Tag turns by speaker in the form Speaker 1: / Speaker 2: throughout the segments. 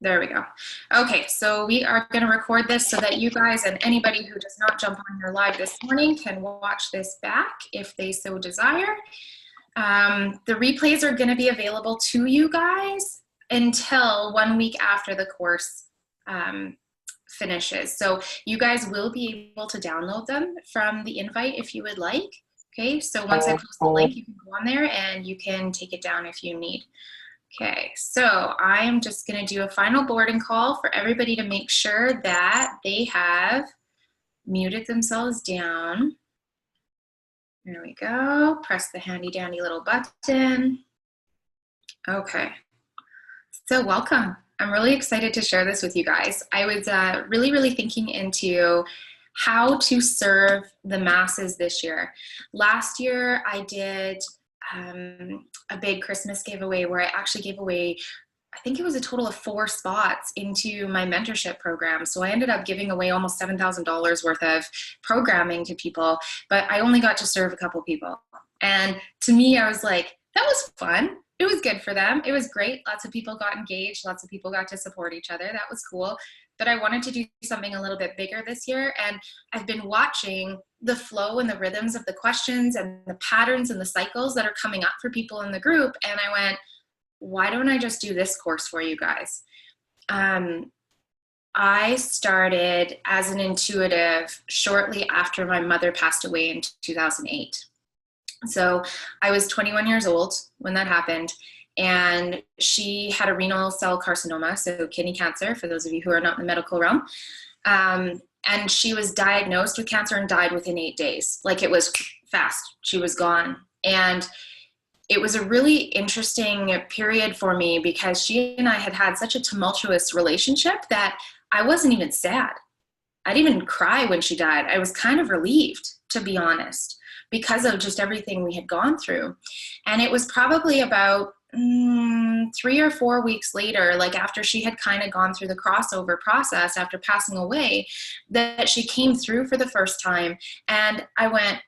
Speaker 1: There we go. Okay, so we are going to record this so that you guys and anybody who does not jump on here live this morning can watch this back if they so desire. The replays are going to be available to you guys until 1 week after the course finishes. So you guys will be able to download them from the invite if you would like. Okay, so once I post the link, you can go on there and you can take it down if you need. Okay, so I am just going to do a final boarding call for everybody to make sure that they have muted themselves down. There we go. Press the handy dandy little button. Okay, so welcome. I'm really excited to share this with you guys. I was really thinking into how to serve the masses this year. Last year I did a big Christmas giveaway where I actually gave away, I think it was a total of 4 spots into my mentorship program. So I ended up giving away almost $7,000 worth of programming to people, but I only got to serve a couple people. And to me, I was like, that was fun. It was good for them. It was great. Lots of people got engaged. Lots of people got to support each other. That was cool. But I wanted to do something a little bit bigger this year. And I've been watching the flow and the rhythms of the questions and the patterns and the cycles that are coming up for people in the group. And I went, why don't I just do this course for you guys? I started as an intuitive shortly after my mother passed away in 2008. So I was 21 years old when that happened, and she had a renal cell carcinoma, so kidney cancer, for those of you who are not in the medical realm. And she was diagnosed with cancer and died within 8 days. Like, it was fast. She was gone. And it was a really interesting period for me because she and I had had such a tumultuous relationship that I wasn't even sad. I didn't even cry when she died. I was kind of relieved, to be honest, because of just everything we had gone through. And it was probably about 3 or 4 weeks later, like after she had kind of gone through the crossover process after passing away, that she came through for the first time. And I went,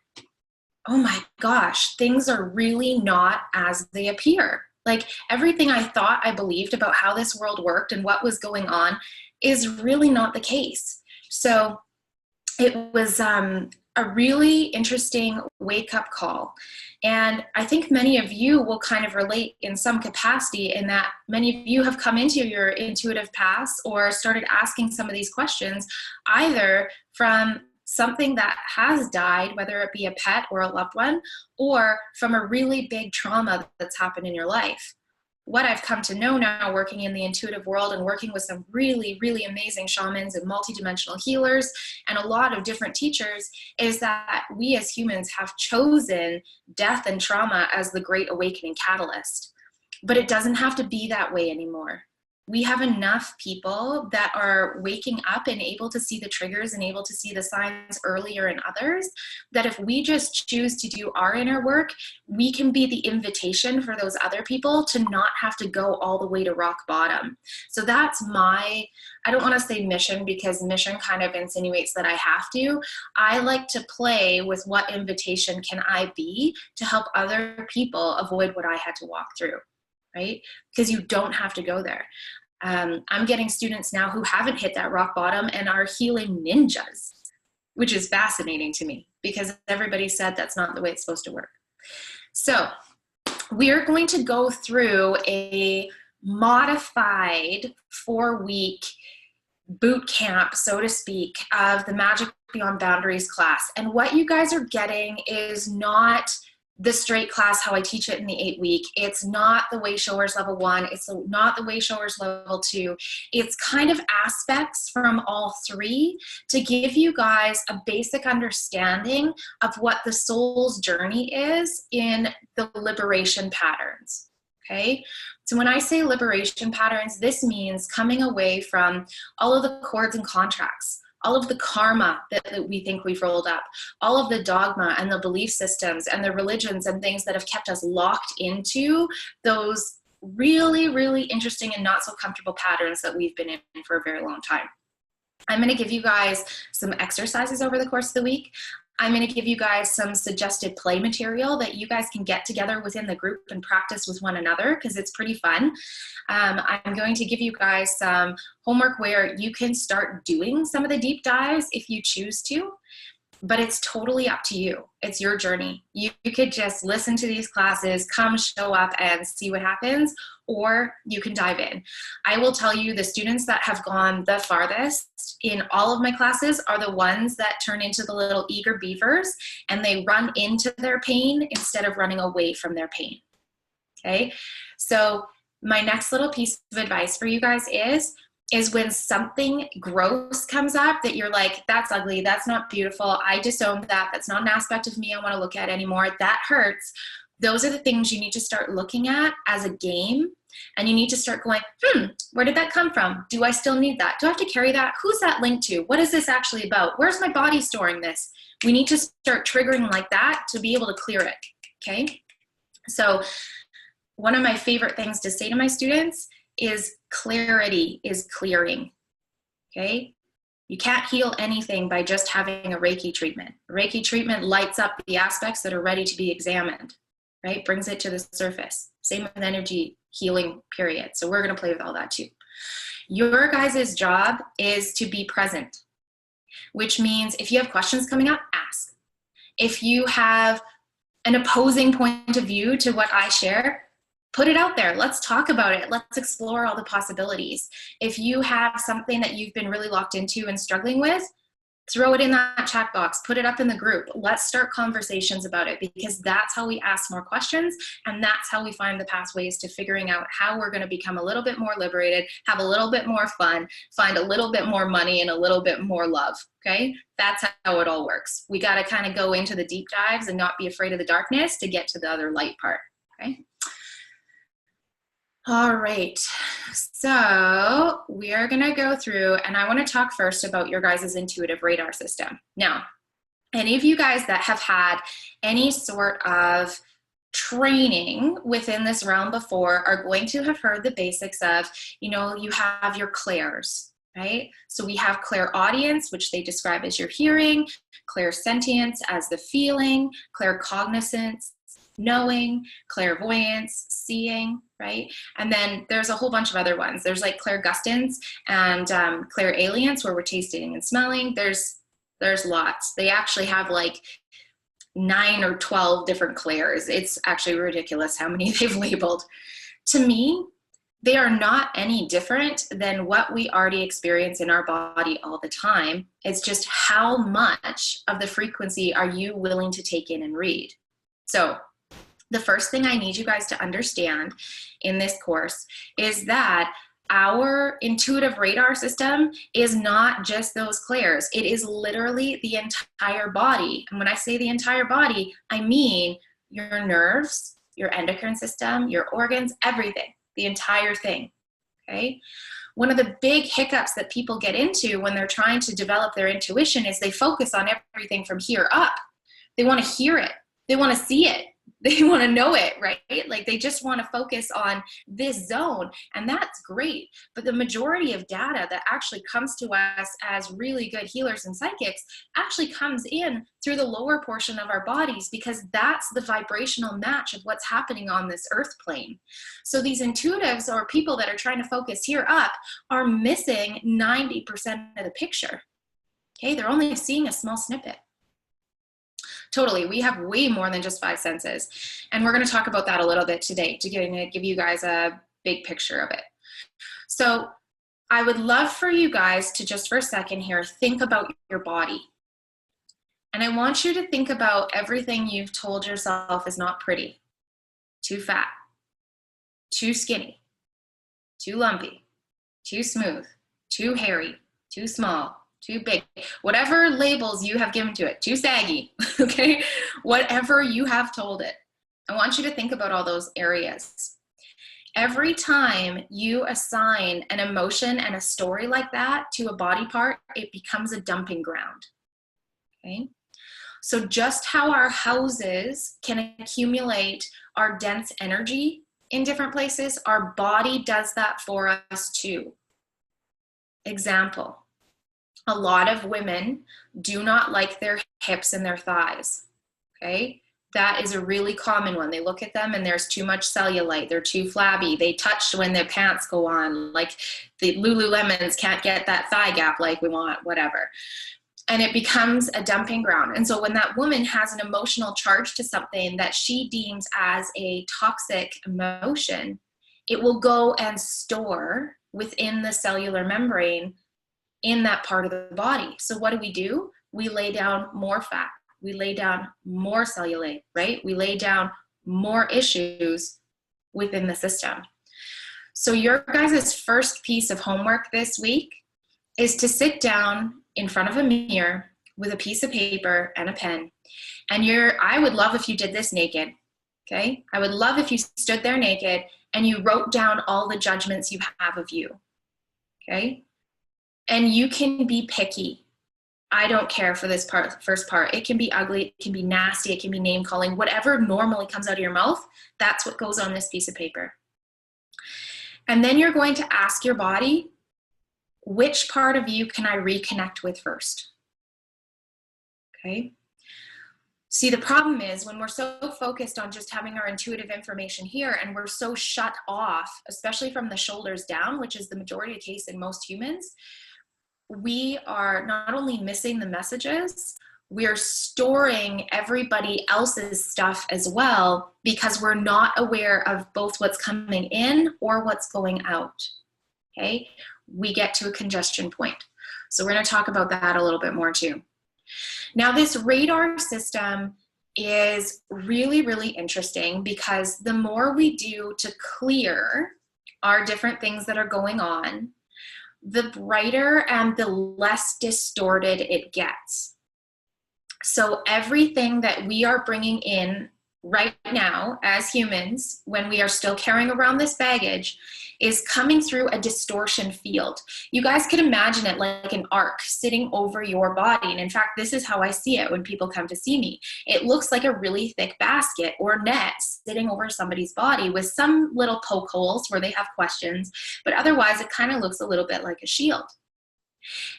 Speaker 1: oh my gosh, things are really not as they appear. Like, everything I thought I believed about how this world worked and what was going on is really not the case. So it was a really interesting wake-up call. And I think many of you will kind of relate in some capacity, in that many of you have come into your intuitive paths or started asking some of these questions, either from something that has died, whether it be a pet or a loved one, or from a really big trauma that's happened in your life. What I've come to know now, working in the intuitive world and working with some really amazing shamans and multidimensional healers and a lot of different teachers, is that we as humans have chosen death and trauma as the great awakening catalyst. But it doesn't have to be that way anymore. We have enough people that are waking up and able to see the triggers and able to see the signs earlier in others, that if we just choose to do our inner work, we can be the invitation for those other people to not have to go all the way to rock bottom. So that's my, I don't want to say mission, because mission kind of insinuates that I have to. I like to play with what invitation can I be to help other people avoid what I had to walk through. Right? Because you don't have to go there. I'm getting students now who haven't hit that rock bottom and are healing ninjas, which is fascinating to me because everybody said that's not the way it's supposed to work. So we're going to go through a modified 4-week boot camp, so to speak, of the Magic Beyond Boundaries class. And what you guys are getting is not the straight class, how I teach it in the 8-week. It's not the Way Showers level 1. It's not the Way Showers level 2. It's kind of aspects from all 3 to give you guys a basic understanding of what the soul's journey is in the liberation patterns. Okay? So when I say liberation patterns, this means coming away from all of the cords and contracts, all of the karma that we think we've rolled up, all of the dogma and the belief systems and the religions and things that have kept us locked into those really interesting and not so comfortable patterns that we've been in for a very long time. I'm going to give you guys some exercises over the course of the week. I'm going to give you guys some suggested play material that you guys can get together within the group and practice with one another, because it's pretty fun. I'm going to give you guys some homework where you can start doing some of the deep dives if you choose to. But it's totally up to you. It's your journey. You could just listen to these classes, come show up and see what happens, or you can dive in. I will tell you, the students that have gone the farthest in all of my classes are the ones that turn into the little eager beavers, and they run into their pain instead of running away from their pain. Okay? So my next little piece of advice for you guys is when something gross comes up that you're like, that's ugly, that's not beautiful, I disowned that, that's not an aspect of me I want to look at anymore, that hurts. Those are the things you need to start looking at as a game, and you need to start going, where did that come from? Do I still need that? Do I have to carry that? Who's that linked to? What is this actually about? Where's my body storing this? We need to start triggering like that to be able to clear it, okay? So one of my favorite things to say to my students is clarity is clearing, okay? You can't heal anything by just having a Reiki treatment. Reiki treatment lights up the aspects that are ready to be examined, right? Brings it to the surface. Same with energy healing, period. So we're gonna play with all that too. Your guys' job is to be present, which means if you have questions coming up, ask. If you have an opposing point of view to what I share, put it out there. Let's talk about it. Let's explore all the possibilities. If you have something that you've been really locked into and struggling with, throw it in that chat box, put it up in the group. Let's start conversations about it, because that's how we ask more questions, and that's how we find the pathways to figuring out how we're going to become a little bit more liberated, have a little bit more fun, find a little bit more money and a little bit more love, okay? That's how it all works. We got to kind of go into the deep dives and not be afraid of the darkness to get to the other light part, okay? All right, so we are gonna go through, and I wanna talk first about your guys' intuitive radar system. Now, any of you guys that have had any sort of training within this realm before are going to have heard the basics of, you know, you have your clairs, right? So we have clairaudience, which they describe as your hearing, clairsentience as the feeling, claircognizance, knowing, clairvoyance, seeing, right? And then there's a whole bunch of other ones. There's like clairgustance and clairalience, where we're tasting and smelling. There's lots. They actually have like 9 or 12 different clairs. It's actually ridiculous how many they've labeled. To me, they are not any different than what we already experience in our body all the time. It's just how much of the frequency are you willing to take in and read? So the first thing I need you guys to understand in this course is that our intuitive radar system is not just those clairs. It is literally the entire body. And when I say the entire body, I mean your nerves, your endocrine system, your organs, everything, the entire thing, okay? One of the big hiccups that people get into when they're trying to develop their intuition is they focus on everything from here up. They want to hear it. They want to see it. They want to know it, right? Like they just want to focus on this zone, and that's great. But the majority of data that actually comes to us as really good healers and psychics actually comes in through the lower portion of our bodies, because that's the vibrational match of what's happening on this earth plane. So these intuitives, or people that are trying to focus here up, are missing 90% of the picture. Okay, they're only seeing a small snippet. Totally, we have way more than just 5 senses. And we're gonna talk about that a little bit today to give you guys a big picture of it. So I would love for you guys to just for a second here, think about your body. And I want you to think about everything you've told yourself is not pretty. Too fat, too skinny, too lumpy, too smooth, too hairy, too small, too big, whatever labels you have given to it, too saggy, okay? Whatever you have told it. I want you to think about all those areas. Every time you assign an emotion and a story like that to a body part, it becomes a dumping ground, okay? So just how our houses can accumulate our dense energy in different places, our body does that for us too. Example. A lot of women do not like their hips and their thighs, okay? That is a really common one. They look at them and there's too much cellulite. They're too flabby. They touch when their pants go on. Like the Lululemons can't get that thigh gap like we want, whatever. And it becomes a dumping ground. And so when that woman has an emotional charge to something that she deems as a toxic emotion, it will go and store within the cellular membrane in that part of the body. So what do? We lay down more fat. We lay down more cellulite, right? We lay down more issues within the system. So your guys' first piece of homework this week is to sit down in front of a mirror with a piece of paper and a pen. And I would love if you did this naked, okay? I would love if you stood there naked and you wrote down all the judgments you have of you, okay? And you can be picky. I don't care for this first part. It can be ugly, it can be nasty, it can be name calling, whatever normally comes out of your mouth, that's what goes on this piece of paper. And then you're going to ask your body, which part of you can I reconnect with first? Okay. See, the problem is when we're so focused on just having our intuitive information here and we're so shut off, especially from the shoulders down, which is the majority of the case in most humans, we are not only missing the messages, we're storing everybody else's stuff as well because we're not aware of both what's coming in or what's going out, okay? We get to a congestion point. So we're going to talk about that a little bit more too. Now this radar system is really, really interesting because the more we do to clear our different things that are going on, the brighter and the less distorted it gets. So everything that we are bringing in right now as humans, when we are still carrying around this baggage, is coming through a distortion field. You guys could imagine it like an arc sitting over your body. And in fact, this is how I see it when people come to see me. It looks like a really thick basket or net sitting over somebody's body with some little poke holes where they have questions, but otherwise it kind of looks a little bit like a shield.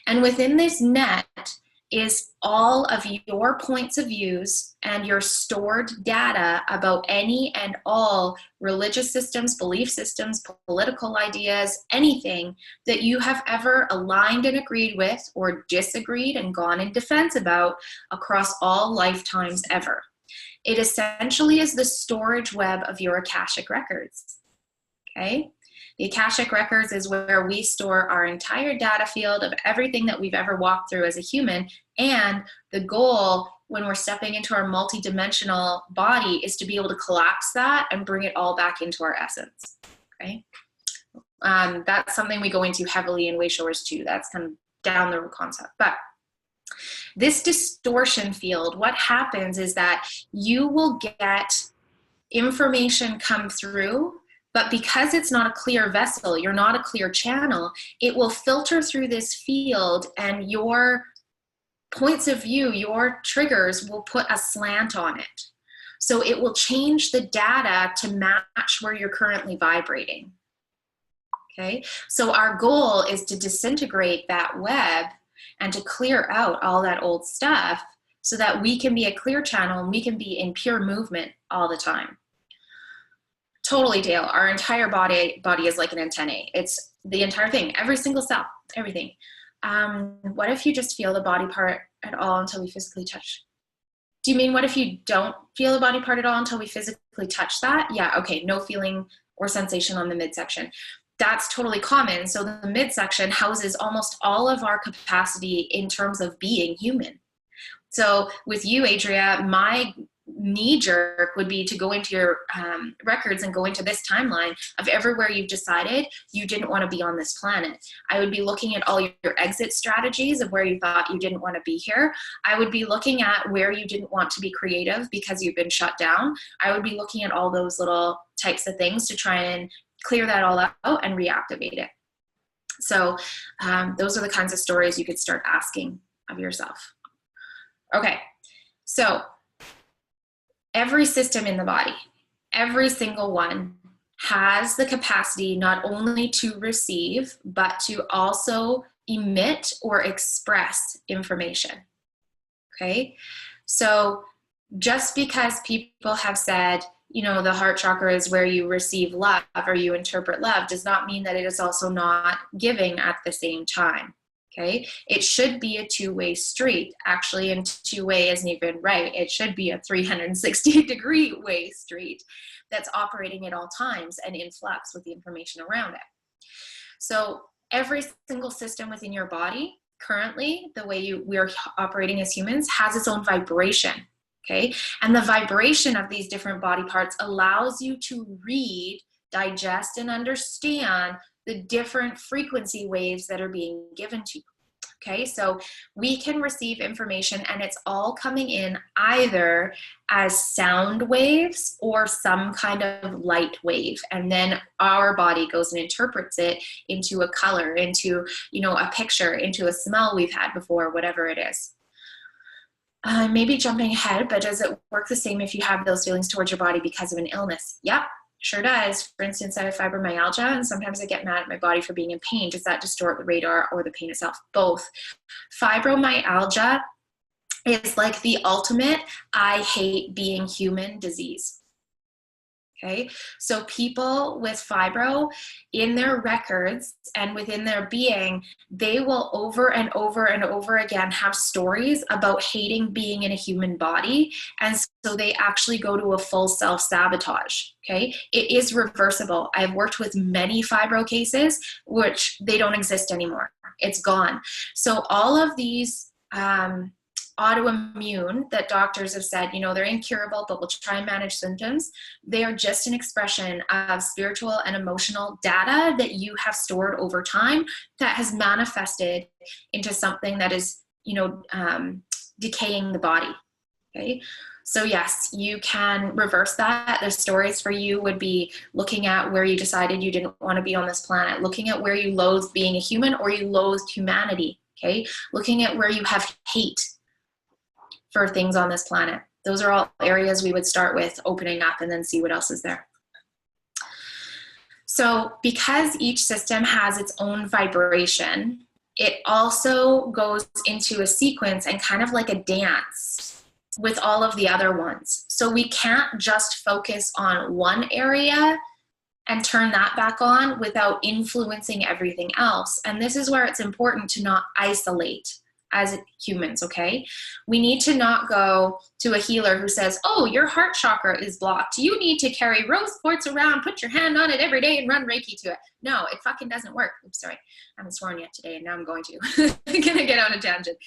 Speaker 1: And within this net is all of your points of views and your stored data about any and all religious systems, belief systems, political ideas, anything that you have ever aligned and agreed with or disagreed and gone in defense about across all lifetimes ever. It essentially is the storage web of your Akashic records, okay? The Akashic records is where we store our entire data field of everything that we've ever walked through as a human. And the goal when we're stepping into our multidimensional body is to be able to collapse that and bring it all back into our essence, okay? That's something we go into heavily in Way Showers too. That's kind of down the concept. But this distortion field, what happens is that you will get information come through, but because it's not a clear vessel, you're not a clear channel, it will filter through this field and your points of view, your triggers will put a slant on it. So it will change the data to match where you're currently vibrating. Okay, so our goal is to disintegrate that web and to clear out all that old stuff so that we can be a clear channel and we can be in pure movement all the time. Totally, Dale. Our entire body is like an antennae. It's the entire thing, every single cell, everything. What if you just feel the body part at all until we physically touch? Do you mean what if you don't feel the body part at all until we physically touch that? Yeah, okay, no feeling or sensation on the midsection. That's totally common. So the midsection houses almost all of our capacity in terms of being human. So with you, Adria, my knee-jerk would be to go into your records and go into this timeline of everywhere you've decided you didn't want to be on this planet. I would be looking at all your exit strategies of where you thought you didn't want to be here. I would be looking at where you didn't want to be creative because you've been shut down. I would be looking at all those little types of things to try and clear that all out and reactivate it. So those are the kinds of stories you could start asking of yourself. Okay, so every system in the body, every single one has the capacity not only to receive, but to also emit or express information. Okay, so just because people have said, you know, the heart chakra is where you receive love or you interpret love, does not mean that it is also not giving at the same time. Okay, it should be a two-way street. Actually, and two-way isn't even right. It should be a 360-degree way street that's operating at all times and in flux with the information around it. So every single system within your body currently, the way we're operating as humans, has its own vibration. Okay, and the vibration of these different body parts allows you to read, digest, and understand the different frequency waves that are being given to you. Okay, so we can receive information and it's all coming in either as sound waves or some kind of light wave, and then our body goes and interprets it into a color, into, you know, a picture, into a smell we've had before, whatever it is. Maybe jumping ahead, but does it work the same if you have those feelings towards your body because of an illness? Yep, sure does. For instance, I have fibromyalgia, and sometimes I get mad at my body for being in pain. Does that distort the radar or the pain itself? Both. Fibromyalgia is like the ultimate I hate being human disease. Okay, so people with fibro, in their records and within their being, they will over and over and over again have stories about hating being in a human body, and so they actually go to a full self-sabotage. Okay, it is reversible. I've worked with many fibro cases which they don't exist anymore. It's gone. So all of these autoimmune that doctors have said, you know, they're incurable, but we'll try and manage symptoms. They are just an expression of spiritual and emotional data that you have stored over time that has manifested into something that is, you know, decaying the body. Okay. So yes, you can reverse that. The stories for you would be looking at where you decided you didn't want to be on this planet, looking at where you loathed being a human or you loathed humanity. Okay. Looking at where you have hate for things on this planet. Those are all areas we would start with opening up and then see what else is there. So because each system has its own vibration, it also goes into a sequence and kind of like a dance with all of the other ones. So we can't just focus on one area and turn that back on without influencing everything else. And this is where it's important to not isolate as humans, okay? We need to not go to a healer who says, oh, your heart chakra is blocked. You need to carry rose quartz around, put your hand on it every day and run Reiki to it. No, it fucking doesn't work. Oops, sorry. I haven't sworn yet today and now I'm going to. I'm gonna get on a tangent.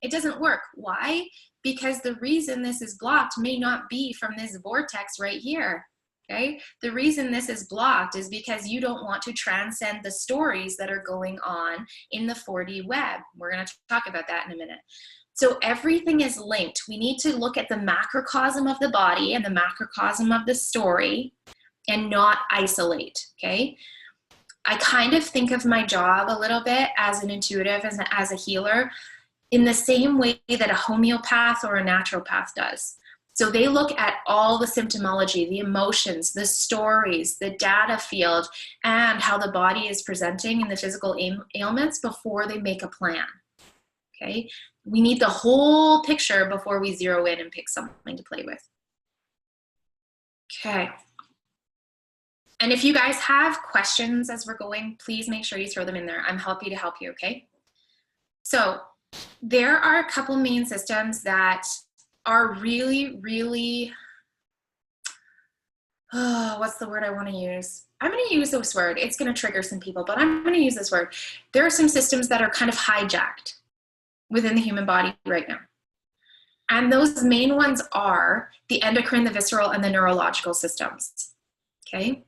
Speaker 1: It doesn't work. Why? Because the reason this is blocked may not be from this vortex right here. Okay, the reason this is blocked is because you don't want to transcend the stories that are going on in the 4D web. We're going to talk about that in a minute. So everything is linked. We need to look at the macrocosm of the body and the macrocosm of the story and not isolate, okay? I kind of think of my job a little bit as an intuitive, as a healer, in the same way that a homeopath or a naturopath does. So they look at all the symptomology, the emotions, the stories, the data field, and how the body is presenting in the physical ailments before they make a plan, okay? We need the whole picture before we zero in and pick something to play with. Okay. And if you guys have questions as we're going, please make sure you throw them in there. I'm happy to help you, okay? So there are a couple main systems that are really, really, what's the word I want to use? I'm going to use this word. It's going to trigger some people, but I'm going to use this word. There are some systems that are kind of hijacked within the human body right now. And those main ones are the endocrine, the visceral, and the neurological systems, okay?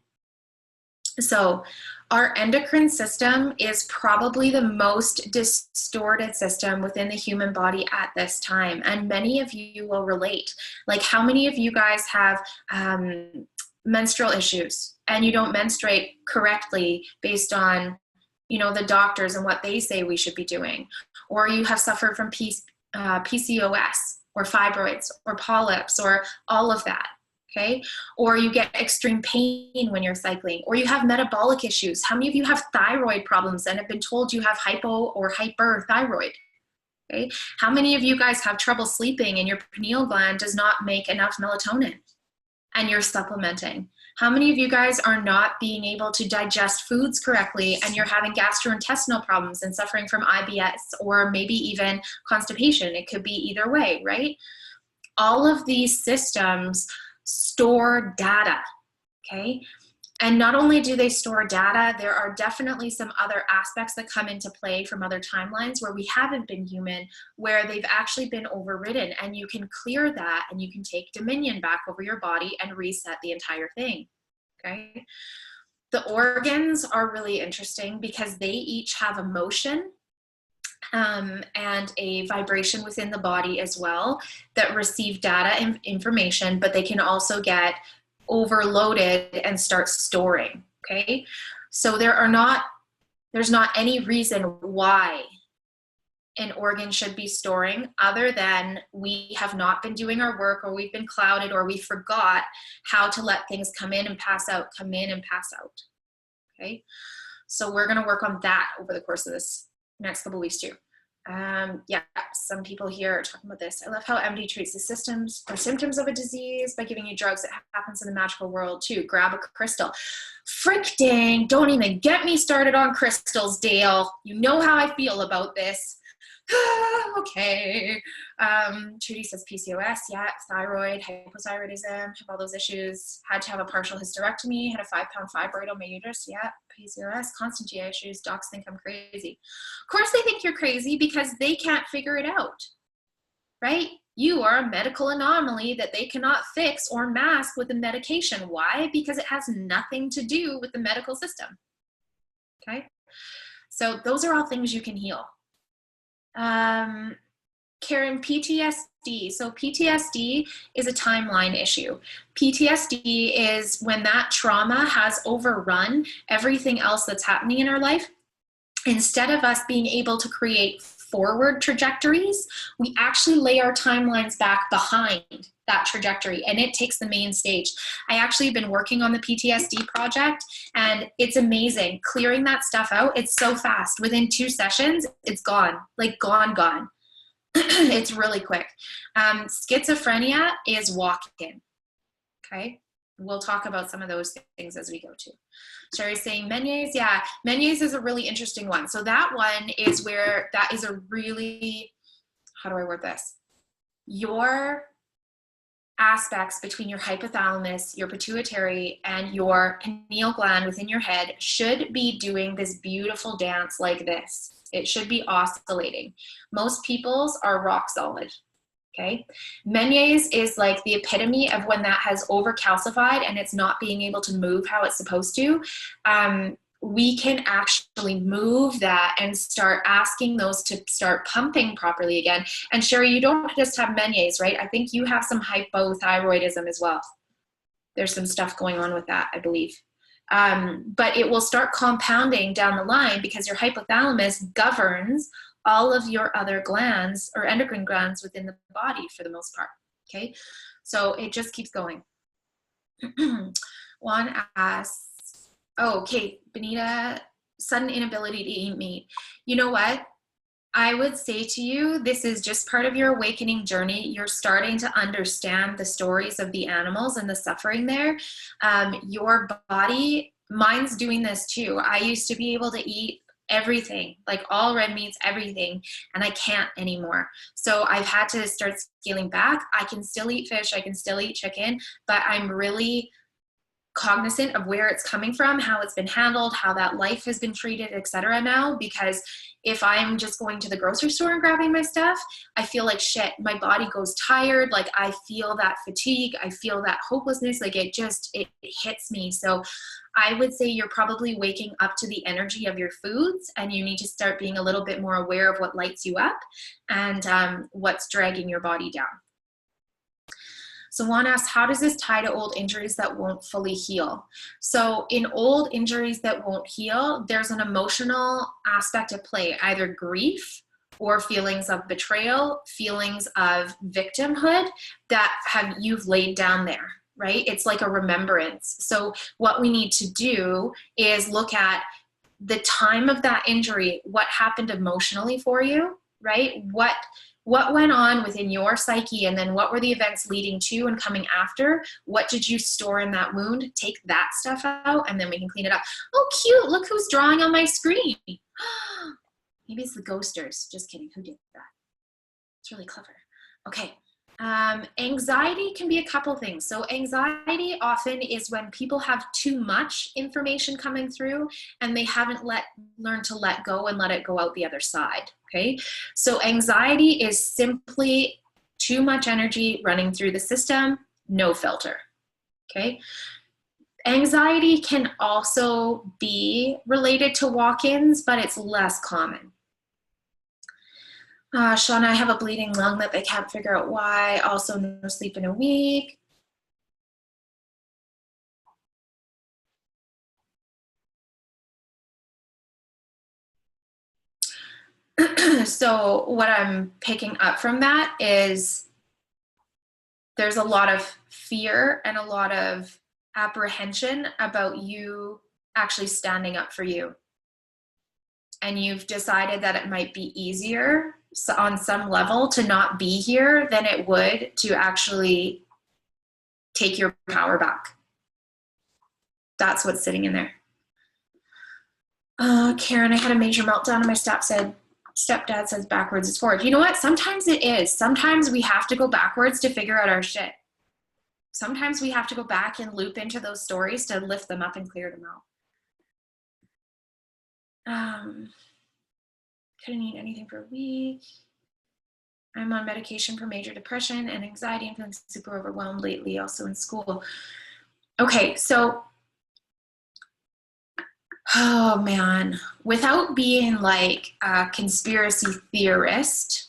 Speaker 1: So our endocrine system is probably the most distorted system within the human body at this time. And many of you will relate. Like, how many of you guys have menstrual issues and you don't menstruate correctly based on, you know, the doctors and what they say we should be doing? Or you have suffered from PCOS or fibroids or polyps or all of that. okay? Or you get extreme pain when you're cycling, or you have metabolic issues. How many of you have thyroid problems and have been told you have hypo or hyperthyroid? Okay? How many of you guys have trouble sleeping and your pineal gland does not make enough melatonin and you're supplementing? How many of you guys are not being able to digest foods correctly and you're having gastrointestinal problems and suffering from IBS or maybe even constipation? It could be either way, right? All of these systems store data, okay? And not only do they store data, there are definitely some other aspects that come into play from other timelines where we haven't been human, where they've actually been overridden, and you can clear that and you can take dominion back over your body and reset the entire thing, okay? The organs are really interesting because they each have emotion and a vibration within the body as well that receive data and information, but they can also get overloaded and start storing, okay? So there's not any reason why an organ should be storing other than we have not been doing our work, or we've been clouded, or we forgot how to let things come in and pass out, come in and pass out, okay? So we're gonna work on that over the course of this next couple of weeks too. Yeah, some people here are talking about this. I love how MD treats the systems or symptoms of a disease by giving you drugs. That happens in the magical world too. Grab a crystal. Frick dang, don't even get me started on crystals, Dale. You know how I feel about this. Okay. Trudy says PCOS, yeah, thyroid, hypothyroidism, have all those issues. Had to have a partial hysterectomy, had a 5-pound fibroid on my uterus, yeah, PCOS, constant GI issues, docs think I'm crazy. Of course they think you're crazy because they can't figure it out, right? You are a medical anomaly that they cannot fix or mask with a medication. Why? Because it has nothing to do with the medical system, okay? So those are all things you can heal. Karen, PTSD. So PTSD is a timeline issue. PTSD is when that trauma has overrun everything else that's happening in our life. Instead of us being able to create forward trajectories, we actually lay our timelines back behind that trajectory, and it takes the main stage. I actually have been working on the PTSD project, and it's amazing. Clearing that stuff out, it's so fast. Within 2 sessions, it's gone, like gone. It's really quick. Schizophrenia is walk-in, okay? We'll talk about some of those things as we go to. Sherry's saying Meniere's, yeah, Meniere's is a really interesting one. So that one is where, that is a really, how do I word this? Your aspects between your hypothalamus, your pituitary, and your pineal gland within your head should be doing this beautiful dance like this. It should be oscillating. Most people's are rock solid. Okay. Meniere's is like the epitome of when that has overcalcified and it's not being able to move how it's supposed to. We can actually move that and start asking those to start pumping properly again. And Sherry, you don't just have Meniere's, right? I think you have some hypothyroidism as well. There's some stuff going on with that, I believe. But it will start compounding down the line because your hypothalamus governs all of your other glands or endocrine glands within the body for the most part, okay? So it just keeps going. Juan asks, oh, okay, Benita, sudden inability to eat meat. You know what? I would say to you, this is just part of your awakening journey. You're starting to understand the stories of the animals and the suffering there. Your body, mine's doing this too. I used to be able to eat everything, like all red meats, everything, and I can't anymore. So I've had to start scaling back. I can still eat fish, I can still eat chicken, but I'm really cognizant of where it's coming from, how it's been handled, how that life has been treated, etc. now, because if I'm just going to the grocery store and grabbing my stuff, I feel like shit. My body goes tired. Like I feel that fatigue. I feel that hopelessness. Like it hits me. So I would say you're probably waking up to the energy of your foods, and you need to start being a little bit more aware of what lights you up and what's dragging your body down. So Juan asks, how does this tie to old injuries that won't fully heal? So in old injuries that won't heal, there's an emotional aspect at play, either grief or feelings of betrayal, feelings of victimhood that you've laid down there. right? It's like a remembrance. So what we need to do is look at the time of that injury, what happened emotionally for you, right? What went on within your psyche, and then what were the events leading to and coming after? What did you store in that wound? Take that stuff out, and then we can clean it up. Oh, cute, look who's drawing on my screen. Maybe it's the ghosters. Just kidding, who did that? It's really clever. Okay. Anxiety can be a couple things. So anxiety often is when people have too much information coming through and they haven't learned to let go and let it go out the other side. Okay. So anxiety is simply too much energy running through the system, no filter. Okay. Anxiety can also be related to walk-ins, but it's less common. Shauna, I have a bleeding lung that they can't figure out why. Also, no sleep in a week. So what I'm picking up from that is there's a lot of fear and a lot of apprehension about you actually standing up for you. And you've decided that it might be easier on some level to not be here than it would to actually take your power back. That's what's sitting in there. Karen, I had a major meltdown and my stepdad says backwards is forward. You know what? Sometimes it is. Sometimes we have to go backwards to figure out our shit. Sometimes we have to go back and loop into those stories to lift them up and clear them out. Couldn't eat anything for a week. I'm on medication for major depression and anxiety and feeling super overwhelmed lately, also in school. Okay, so, oh man, without being like a conspiracy theorist,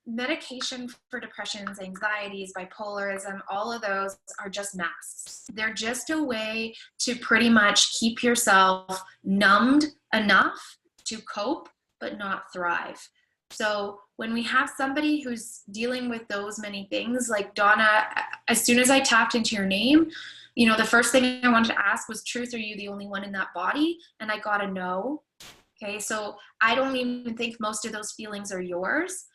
Speaker 1: medication for depressions, anxieties, bipolarism, all of those are just masks. They're just a way to pretty much keep yourself numbed enough to cope, but not thrive. So when we have somebody who's dealing with those many things, like Donna, as soon as I tapped into your name, you know, the first thing I wanted to ask was, truth, are you the only one in that body? And I got a no. Okay, so I don't even think most of those feelings are yours,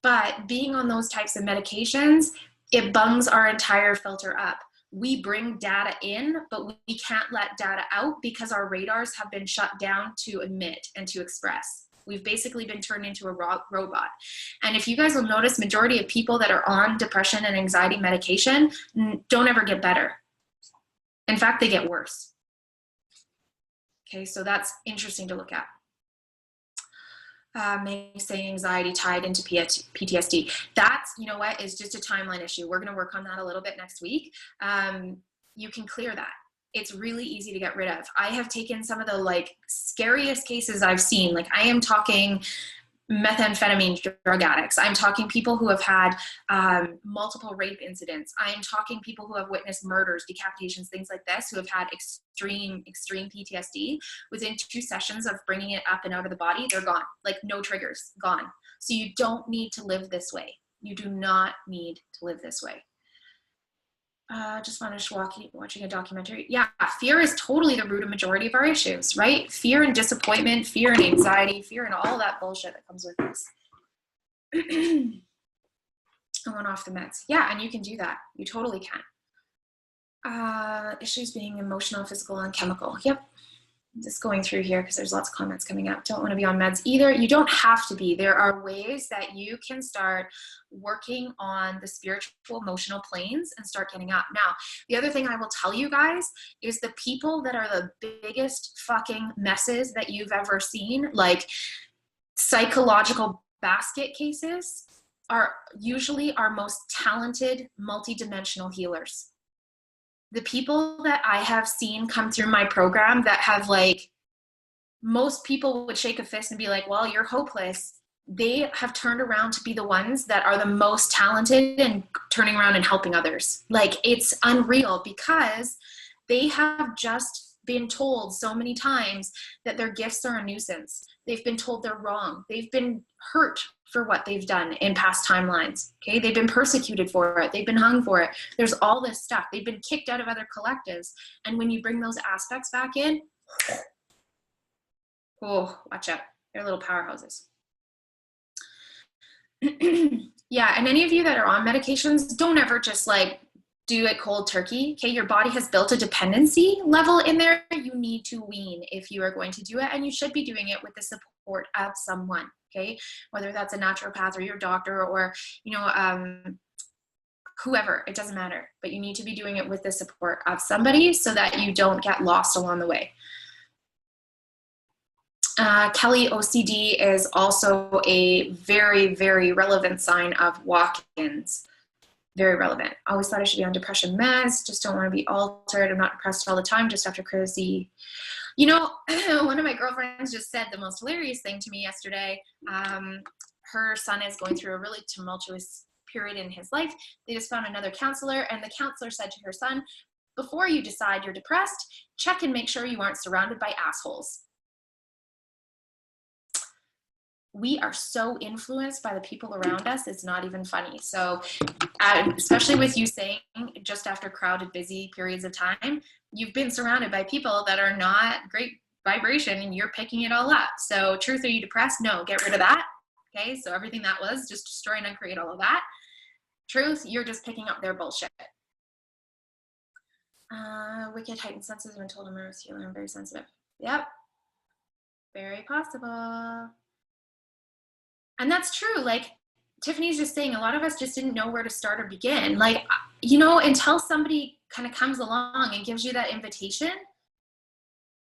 Speaker 1: but being on those types of medications, it bungs our entire filter up. We bring data in, but we can't let data out because our radars have been shut down to emit and to express. We've basically been turned into a robot. And if you guys will notice, majority of people that are on depression and anxiety medication don't ever get better. In fact, they get worse. Okay, so that's interesting to look at. Saying anxiety tied into PTSD. That's, you know what, is just a timeline issue. We're going to work on that a little bit next week. You can clear that. It's really easy to get rid of. I have taken some of the like scariest cases I've seen. Like I am talking methamphetamine drug addicts. I'm talking people who have had multiple rape incidents. I'm talking people who have witnessed murders, decapitations, things like this, who have had extreme PTSD. Within 2 sessions of bringing it up and out of the body, they're gone. Like no triggers, gone. So you don't need to live this way. You do not need to live this way. Just finished watching a documentary. Yeah, fear is totally the root of majority of our issues, right? Fear and disappointment, fear and anxiety, fear and all that bullshit that comes with this. I went off the meds. Yeah, and you can do that. You totally can. Issues being emotional, physical, and chemical. Yep. Just going through here because there's lots of comments coming up. Don't want to be on meds either. You don't have to be. There are ways that you can start working on the spiritual, emotional planes and start getting up. Now, the other thing I will tell you guys is the people that are the biggest fucking messes that you've ever seen, like psychological basket cases, are usually our most talented, multidimensional healers. The people that I have seen come through my program that have like, most people would shake a fist and be like, well, you're hopeless. They have turned around to be the ones that are the most talented and turning around and helping others. Like it's unreal because they have just been told so many times that their gifts are a nuisance. They've been told they're wrong. They've been hurt for what they've done in past timelines. Okay, they've been persecuted for it. They've been hung for it. There's all this stuff. They've been kicked out of other collectives. And when you bring those aspects back in, oh, watch out. They're little powerhouses. Yeah, and any of you that are on medications, don't ever just like do it cold turkey. Okay, your body has built a dependency level in there. You need to wean if you are going to do it, and you should be doing it with the support of someone. Okay, whether that's a naturopath or your doctor or whoever, it doesn't matter. But you need to be doing it with the support of somebody so that you don't get lost along the way. Kelly, OCD is also a very, very relevant sign of walk-ins. Very relevant. Always thought I should be on depression meds. Just don't want to be altered. I'm not depressed all the time, just after crazy. You know, one of my girlfriends just said the most hilarious thing to me yesterday. Her son is going through a really tumultuous period in his life. They just found another counselor, and the counselor said to her son, before you decide you're depressed, check and make sure you aren't surrounded by assholes. We are so influenced by the people around us, it's not even funny. So especially with you saying just after crowded, busy periods of time, you've been surrounded by people that are not great vibration and you're picking it all up. So truth, are you depressed? No, get rid of that. Okay, so everything that was, just destroy and uncreate all of that. Truth, you're just picking up their bullshit. Wicked, heightened senses when told I'm healing, I'm very sensitive. Yep, very possible. And that's true. Like Tiffany's just saying, a lot of us just didn't know where to start or begin. Like, you know, until somebody kind of comes along and gives you that invitation,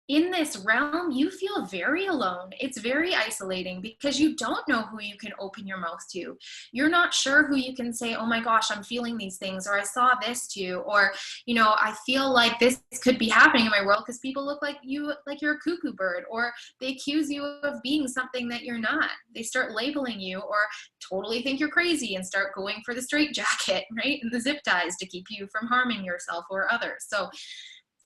Speaker 1: in this realm, you feel very alone. It's very isolating because you don't know who you can open your mouth to. You're not sure who you can say, oh my gosh, I'm feeling these things, or I saw this too, or, you know, I feel like this could be happening in my world because people look like you, like you're a cuckoo bird, or they accuse you of being something that you're not. They start labeling you or totally think you're crazy and start going for the straitjacket, right? And the zip ties to keep you from harming yourself or others. So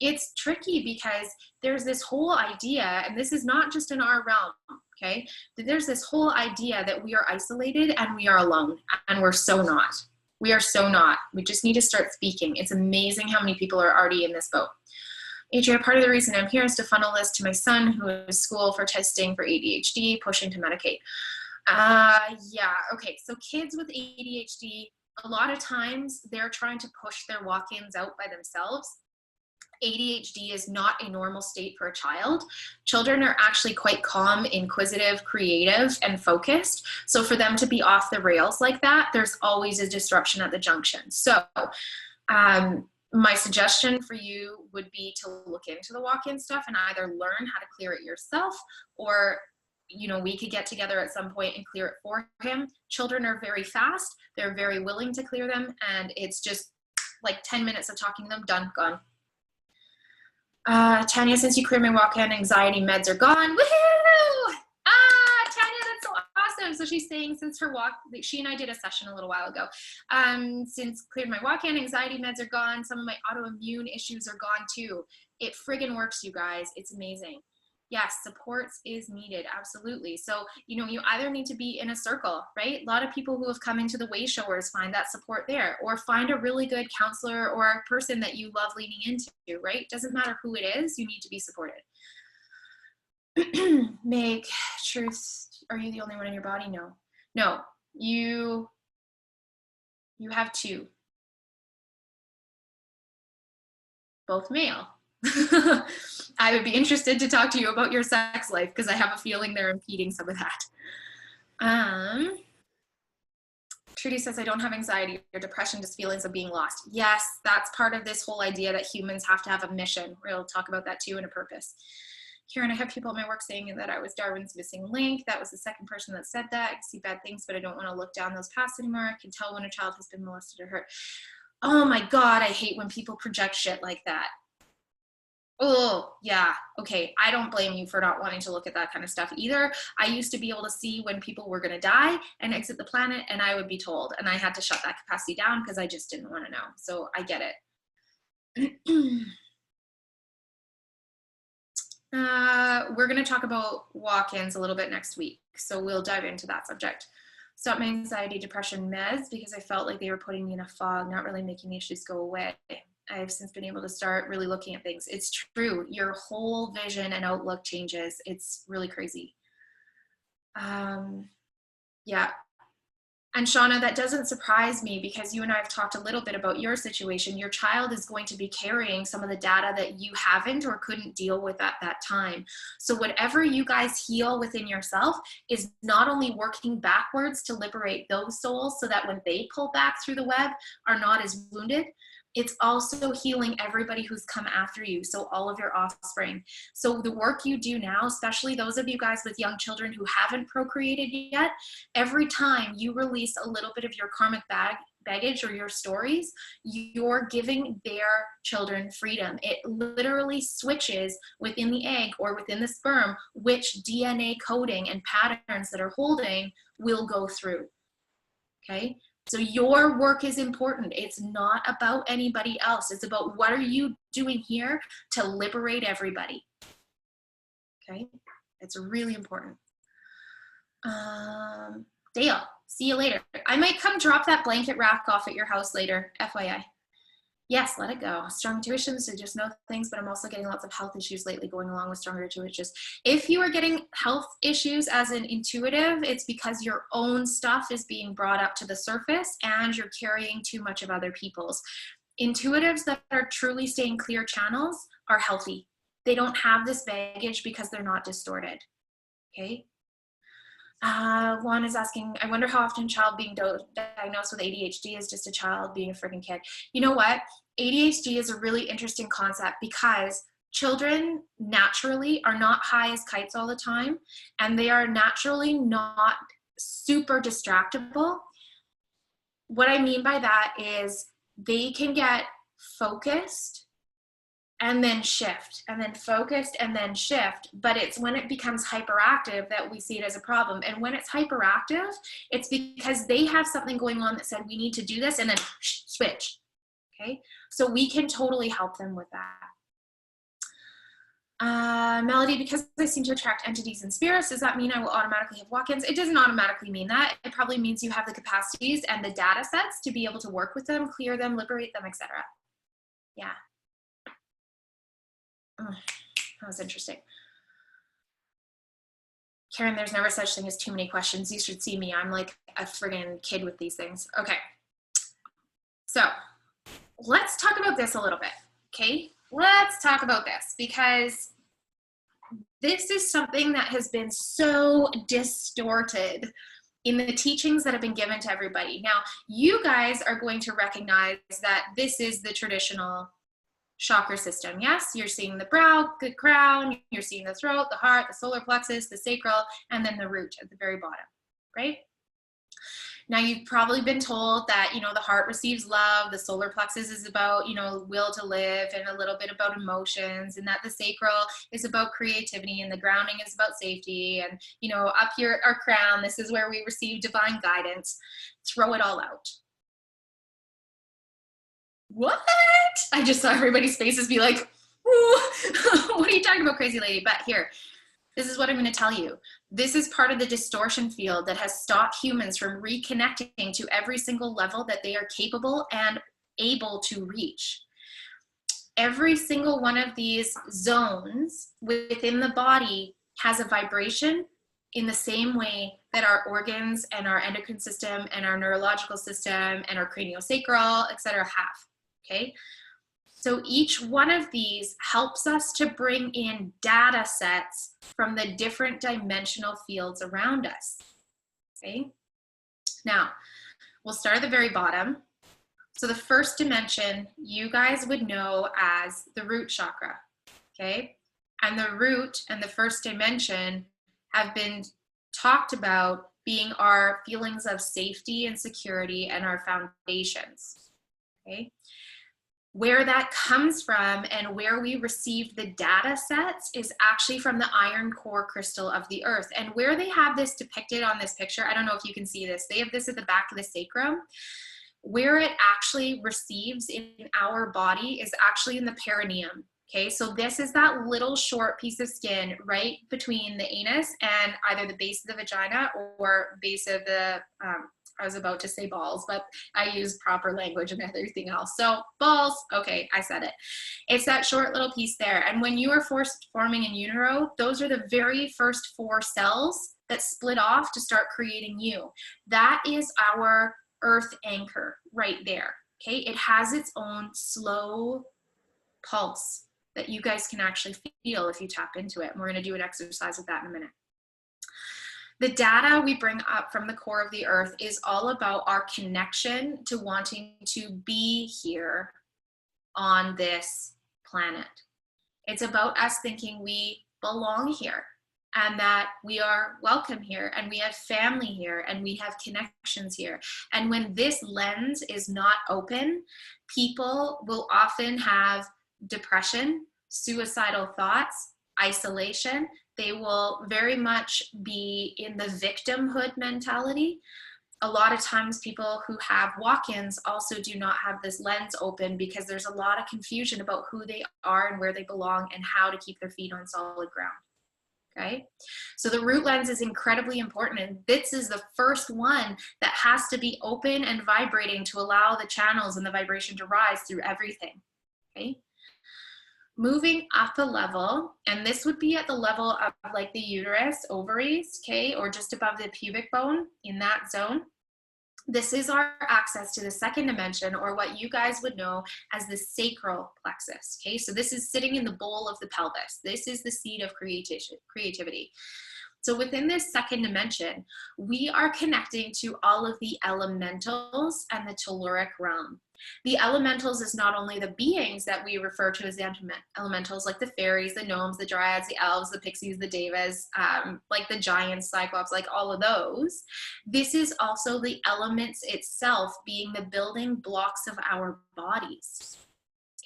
Speaker 1: it's tricky because there's this whole idea, and this is not just in our realm, okay? There's this whole idea that we are isolated and we are alone, and we're so not. We are so not. We just need to start speaking. It's amazing how many people are already in this boat. Adria, part of the reason I'm here is to funnel this to my son who is school for testing for ADHD, pushing to medicate. Yeah, okay, so kids with ADHD, a lot of times they're trying to push their walk-ins out by themselves. ADHD is not a normal state for a child. Children are actually quite calm, inquisitive, creative, and focused. So for them to be off the rails like that, there's always a disruption at the junction. So my suggestion for you would be to look into the walk-in stuff and either learn how to clear it yourself, or you know, we could get together at some point and clear it for him. Children are very fast. They're very willing to clear them. And it's just like 10 minutes of talking to them, done, gone. Tanya, since you cleared my walk-in, anxiety meds are gone. Woohoo! Tanya, that's so awesome. So she's saying since her walk, she and I did a session a little while ago. Since cleared my walk-in, anxiety meds are gone. Some of my autoimmune issues are gone too. It friggin' works, you guys. It's amazing. Yes, supports is needed, absolutely. So, you know, you either need to be in a circle, right? A lot of people who have come into the Way Showers find that support there, or find a really good counselor or a person that you love leaning into, right? Doesn't matter who it is, you need to be supported. Meg, truth, are you the only one in your body? No. No, you have two. Both male. I would be interested to talk to you about your sex life because I have a feeling they're impeding some of that. Trudy says, I don't have anxiety or depression, just feelings of being lost. Yes, that's part of this whole idea that humans have to have a mission. We'll talk about that too, and a purpose. Karen, I have people at my work saying that I was Darwin's missing link. That was the second person that said that. I see bad things, but I don't want to look down those paths anymore. I can tell when a child has been molested or hurt. Oh my God, I hate when people project shit like that. Oh, yeah. Okay. I don't blame you for not wanting to look at that kind of stuff either. I used to be able to see when people were going to die and exit the planet, and I would be told, and I had to shut that capacity down because I just didn't want to know. So I get it. We're going to talk about walk-ins a little bit next week, so we'll dive into that subject. Stop my anxiety, depression meds because I felt like they were putting me in a fog, not really making the issues go away. I have since been able to start really looking at things. It's true. Your whole vision and outlook changes. It's really crazy. Yeah. And Shauna, that doesn't surprise me because you and I have talked a little bit about your situation. Your child is going to be carrying some of the data that you haven't or couldn't deal with at that time. So whatever you guys heal within yourself is not only working backwards to liberate those souls so that when they pull back through the web are not as wounded, it's also healing everybody who's come after you, so all of your offspring. So the work you do now, especially those of you guys with young children who haven't procreated yet, every time you release a little bit of your karmic baggage or your stories, you're giving their children freedom. It literally switches within the egg or within the sperm which DNA coding and patterns that are holding will go through, okay? So your work is important. It's not about anybody else. It's about what are you doing here to liberate everybody. Okay, it's really important. Dale, see you later. I might come drop that blanket rack off at your house later, FYI. Yes, let it go. Strong intuitions to just know things, but I'm also getting lots of health issues lately going along with stronger intuitions. If you are getting health issues as an intuitive, it's because your own stuff is being brought up to the surface and you're carrying too much of other people's. Intuitives that are truly staying clear channels are healthy. They don't have this baggage because they're not distorted, okay? Juan is asking, I wonder how often child being diagnosed with ADHD is just a child being a freaking kid. You know what? ADHD is a really interesting concept because children naturally are not high as kites all the time, and they are naturally not super distractible. What I mean by that is they can get focused and then shift, and then focused, and then shift. But it's when it becomes hyperactive that we see it as a problem. And when it's hyperactive, it's because they have something going on that said, we need to do this, and then switch, okay? So we can totally help them with that. Melody, because I seem to attract entities and spirits, does that mean I will automatically have walk-ins? It doesn't automatically mean that. It probably means you have the capacities and the data sets to be able to work with them, clear them, liberate them, etc. Yeah. That was interesting. Karen, there's never such thing as too many questions. You should see me. I'm like a friggin' kid with these things. Okay. So let's talk about this a little bit. Okay. Let's talk about this because this is something that has been so distorted in the teachings that have been given to everybody. Now, you guys are going to recognize that this is the traditional chakra system. Yes, you're seeing the brow, the crown, you're seeing the throat, the heart, the solar plexus, the sacral, and then the root at the very bottom, right? Now, you've probably been told that, you know, the heart receives love, the solar plexus is about, you know, will to live and a little bit about emotions, and that the sacral is about creativity and the grounding is about safety. And, you know, up here, our crown, this is where we receive divine guidance. Throw it all out. What? I just saw everybody's faces be like, what are you talking about, crazy lady? But here, this is what I'm going to tell you. This is part of the distortion field that has stopped humans from reconnecting to every single level that they are capable and able to reach. Every single one of these zones within the body has a vibration in the same way that our organs and our endocrine system and our neurological system and our craniosacral, etc. have. Okay, so each one of these helps us to bring in data sets from the different dimensional fields around us. Okay, now we'll start at the very bottom. So the first dimension you guys would know as the root chakra. Okay, and the root and the first dimension have been talked about being our feelings of safety and security and our foundations. Okay. Where that comes from and where we receive the data sets is actually from the iron core crystal of the earth. And where they have this depicted on this picture, I don't know if you can see this, they have this at the back of the sacrum. Where it actually receives in our body is actually in the perineum. Okay, so this is that little short piece of skin right between the anus and either the base of the vagina or base of the, I was about to say balls, but I use proper language and everything else. So balls, okay, I said it. It's that short little piece there. And when you are forming in utero, those are the very first 4 cells that split off to start creating you. That is our earth anchor right there. Okay, it has its own slow pulse that you guys can actually feel if you tap into it. And we're going to do an exercise with that in a minute. The data we bring up from the core of the earth is all about our connection to wanting to be here on this planet. It's about us thinking we belong here and that we are welcome here and we have family here and we have connections here. And when this lens is not open, people will often have depression, suicidal thoughts, isolation. They will very much be in the victimhood mentality. A lot of times people who have walk-ins also do not have this lens open because there's a lot of confusion about who they are and where they belong and how to keep their feet on solid ground. Okay, so the root lens is incredibly important, and this is the first one that has to be open and vibrating to allow the channels and the vibration to rise through everything. Okay, moving up a level, and this would be at the level of like the uterus, ovaries, okay, or just above the pubic bone in that zone. This is our access to the second dimension, or what you guys would know as the sacral plexus, okay? So this is sitting in the bowl of the pelvis. This is the seat of creativity. So within this second dimension, we are connecting to all of the elementals and the telluric realm. The elementals is not only the beings that we refer to as the elementals, like the fairies, the gnomes, the dryads, the elves, the pixies, the devas, like the giants, cyclops, like all of those. This is also the elements itself being the building blocks of our bodies.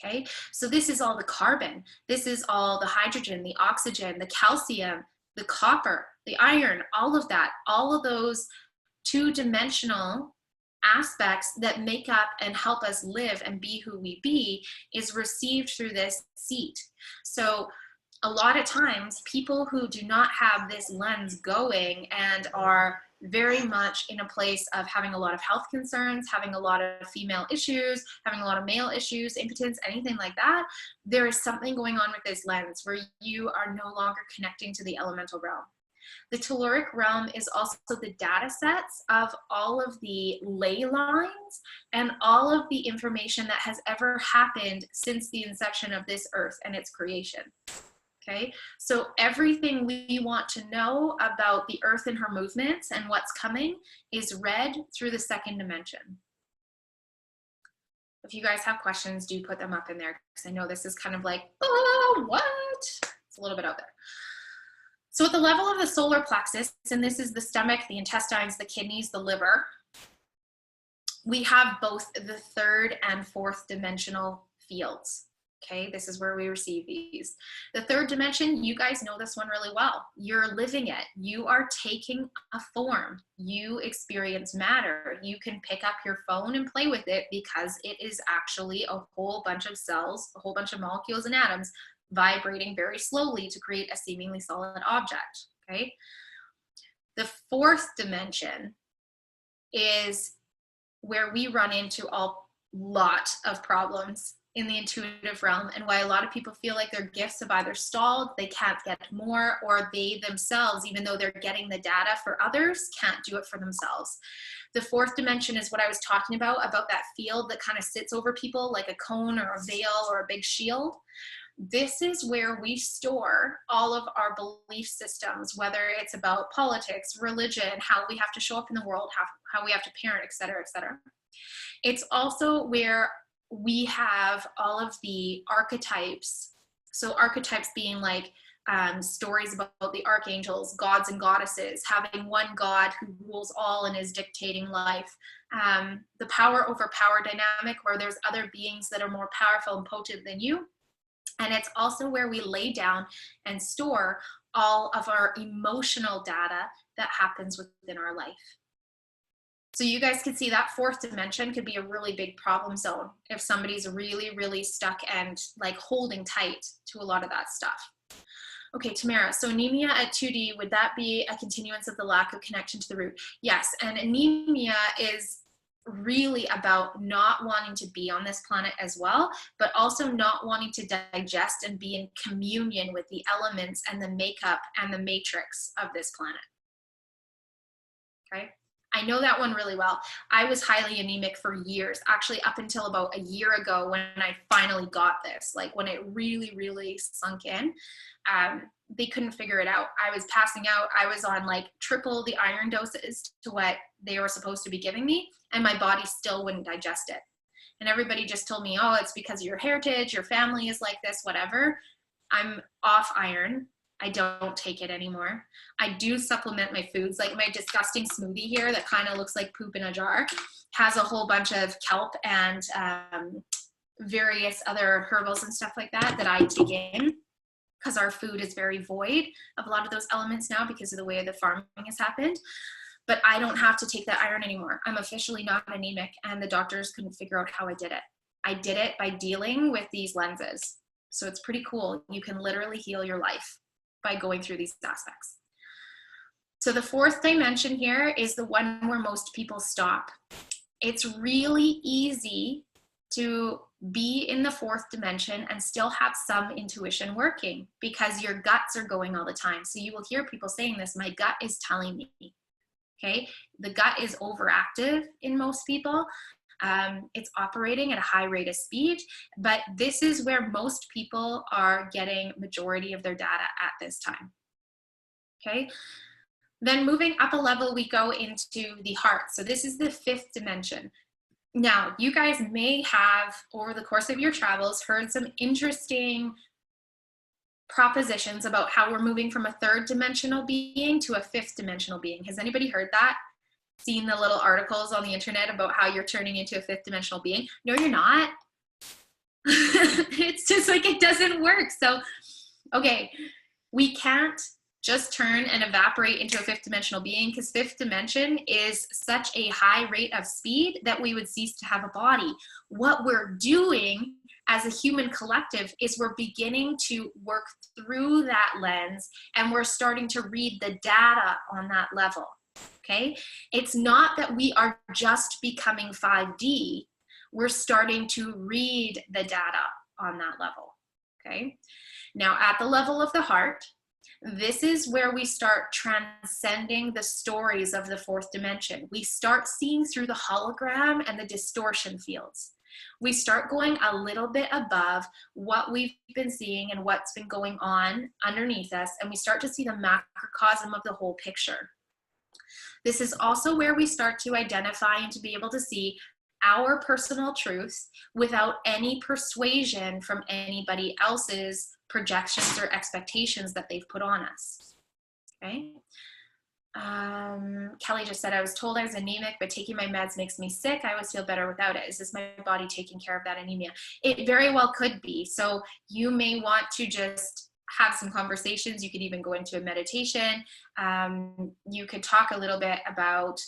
Speaker 1: Okay, so this is all the carbon, this is all the hydrogen, the oxygen, the calcium, the copper, the iron, all of that, all of those two-dimensional aspects that make up and help us live and be who we be is received through this seat. So a lot of times people who do not have this lens going and are very much in a place of having a lot of health concerns, having a lot of female issues, having a lot of male issues, impotence, anything like that, there is something going on with this lens where you are no longer connecting to the elemental realm. The telluric realm is also the data sets of all of the ley lines and all of the information that has ever happened since the inception of this earth and its creation. Okay, so everything we want to know about the earth and her movements and what's coming is read through the second dimension. If you guys have questions, do put them up in there because I know this is kind of like, oh, what? It's a little bit out there. So at the level of the solar plexus, and this is the stomach, the intestines, the kidneys, the liver, we have both the third and fourth dimensional fields. Okay, this is where we receive these. The third dimension, you guys know this one really well. You're living it. You are taking a form. You experience matter. You can pick up your phone and play with it because it is actually a whole bunch of cells, a whole bunch of molecules and atoms vibrating very slowly to create a seemingly solid object, okay? The fourth dimension is where we run into a lot of problems in the intuitive realm and why a lot of people feel like their gifts have either stalled, they can't get more, or they themselves, even though they're getting the data for others, can't do it for themselves. The fourth dimension is what I was talking about that field that kind of sits over people like a cone or a veil or a big shield. This is where we store all of our belief systems, whether it's about politics, religion, how we have to show up in the world, how we have to parent, et cetera, et cetera. It's also where we have all of the archetypes. So archetypes being like stories about the archangels, gods and goddesses, having one God who rules all and is dictating life. The power over power dynamic where there's other beings that are more powerful and potent than you. And it's also where we lay down and store all of our emotional data that happens within our life. So you guys can see that fourth dimension could be a really big problem zone if somebody's really, really stuck and like holding tight to a lot of that stuff. Okay, Tamara, so anemia at 2D, would that be a continuance of the lack of connection to the root? Yes, and anemia is really about not wanting to be on this planet as well, but also not wanting to digest and be in communion with the elements and the makeup and the matrix of this planet. Okay, I know that one really well. I was highly anemic for years, actually up until about a year ago when I finally got this, like when it really, really sunk in. They couldn't figure it out. I was passing out. I was on like triple the iron doses to what they were supposed to be giving me, and my body still wouldn't digest it. And everybody just told me, oh, it's because of your heritage, your family is like this, whatever. I'm off iron. I don't take it anymore. I do supplement my foods, like my disgusting smoothie here that kind of looks like poop in a jar has a whole bunch of kelp and various other herbals and stuff like that that I take in, because our food is very void of a lot of those elements now because of the way the farming has happened. But I don't have to take that iron anymore. I'm officially not anemic, and the doctors couldn't figure out how I did it. I did it by dealing with these lenses. So it's pretty cool. You can literally heal your life by going through these aspects. So the fourth dimension here is the one where most people stop. It's really easy to be in the fourth dimension and still have some intuition working because your guts are going all the time. So you will hear people saying this, my gut is telling me, okay? The gut is overactive in most people. It's operating at a high rate of speed, but this is where most people are getting majority of their data at this time, okay? Then moving up a level, we go into the heart. So this is the fifth dimension. Now, you guys may have, over the course of your travels, heard some interesting propositions about how we're moving from a third dimensional being to a fifth dimensional being. Has anybody heard that? Seen the little articles on the internet about how you're turning into a fifth dimensional being? No, you're not. It's just like it doesn't work. So, okay, we can't just turn and evaporate into a fifth dimensional being because fifth dimension is such a high rate of speed that we would cease to have a body. What we're doing as a human collective is we're beginning to work through that lens and we're starting to read the data on that level, okay? It's not that we are just becoming 5D, we're starting to read the data on that level, okay? Now at the level of the heart, this is where we start transcending the stories of the fourth dimension. We start seeing through the hologram and the distortion fields. We start going a little bit above what we've been seeing and what's been going on underneath us, and we start to see the macrocosm of the whole picture. This is also where we start to identify and to be able to see our personal truths without any persuasion from anybody else's projections or expectations that they've put on us, okay? Kelly just said, I was told I was anemic, but taking my meds makes me sick. I always feel better without it. Is this my body taking care of that anemia? It very well could be. So you may want to just have some conversations. You could even go into a meditation. You could talk a little bit about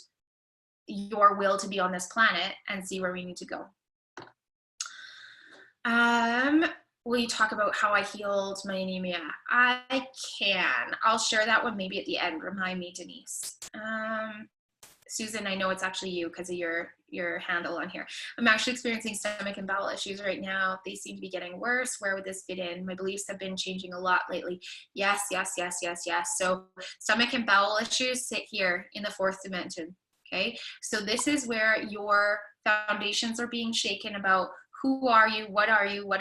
Speaker 1: your will to be on this planet and see where we need to go. Will you talk about how I healed my anemia? I can. I'll share that one maybe at the end. Remind me, Denise. Susan, I know it's actually you because of your handle on here. I'm actually experiencing stomach and bowel issues right now. They seem to be getting worse. Where would this fit in? My beliefs have been changing a lot lately. Yes, yes, yes, yes, yes. So stomach and bowel issues sit here in the fourth dimension. Okay, so this is where your foundations are being shaken about who are you, what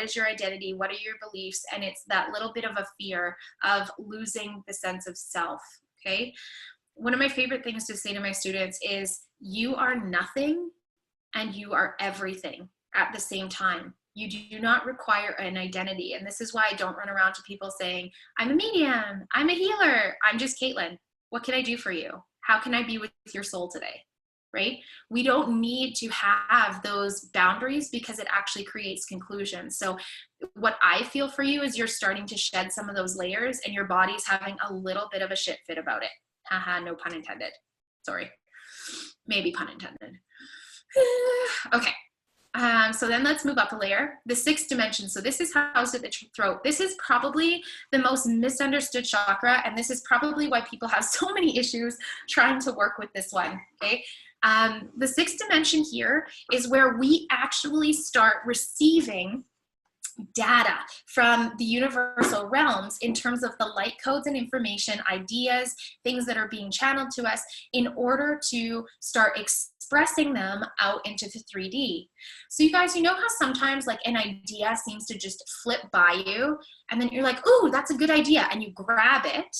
Speaker 1: is your identity, what are your beliefs, and it's that little bit of a fear of losing the sense of self, okay? One of my favorite things to say to my students is you are nothing and you are everything at the same time. You do not require an identity, and this is why I don't run around to people saying, I'm a medium, I'm a healer, I'm just Caitlin. What can I do for you? How can I be with your soul today? Right? We don't need to have those boundaries because it actually creates conclusions. So what I feel for you is you're starting to shed some of those layers and your body's having a little bit of a shit fit about it. Haha, no pun intended. Sorry. Maybe pun intended. Okay. So then let's move up a layer. The sixth dimension. So this is housed at the throat. This is probably the most misunderstood chakra, and this is probably why people have so many issues trying to work with this one, okay? The sixth dimension here is where we actually start receiving data from the universal realms in terms of the light codes and information, ideas, things that are being channeled to us in order to start expressing them out into the 3D. So you guys, you know how sometimes like an idea seems to just flip by you and then you're like, ooh, that's a good idea, and you grab it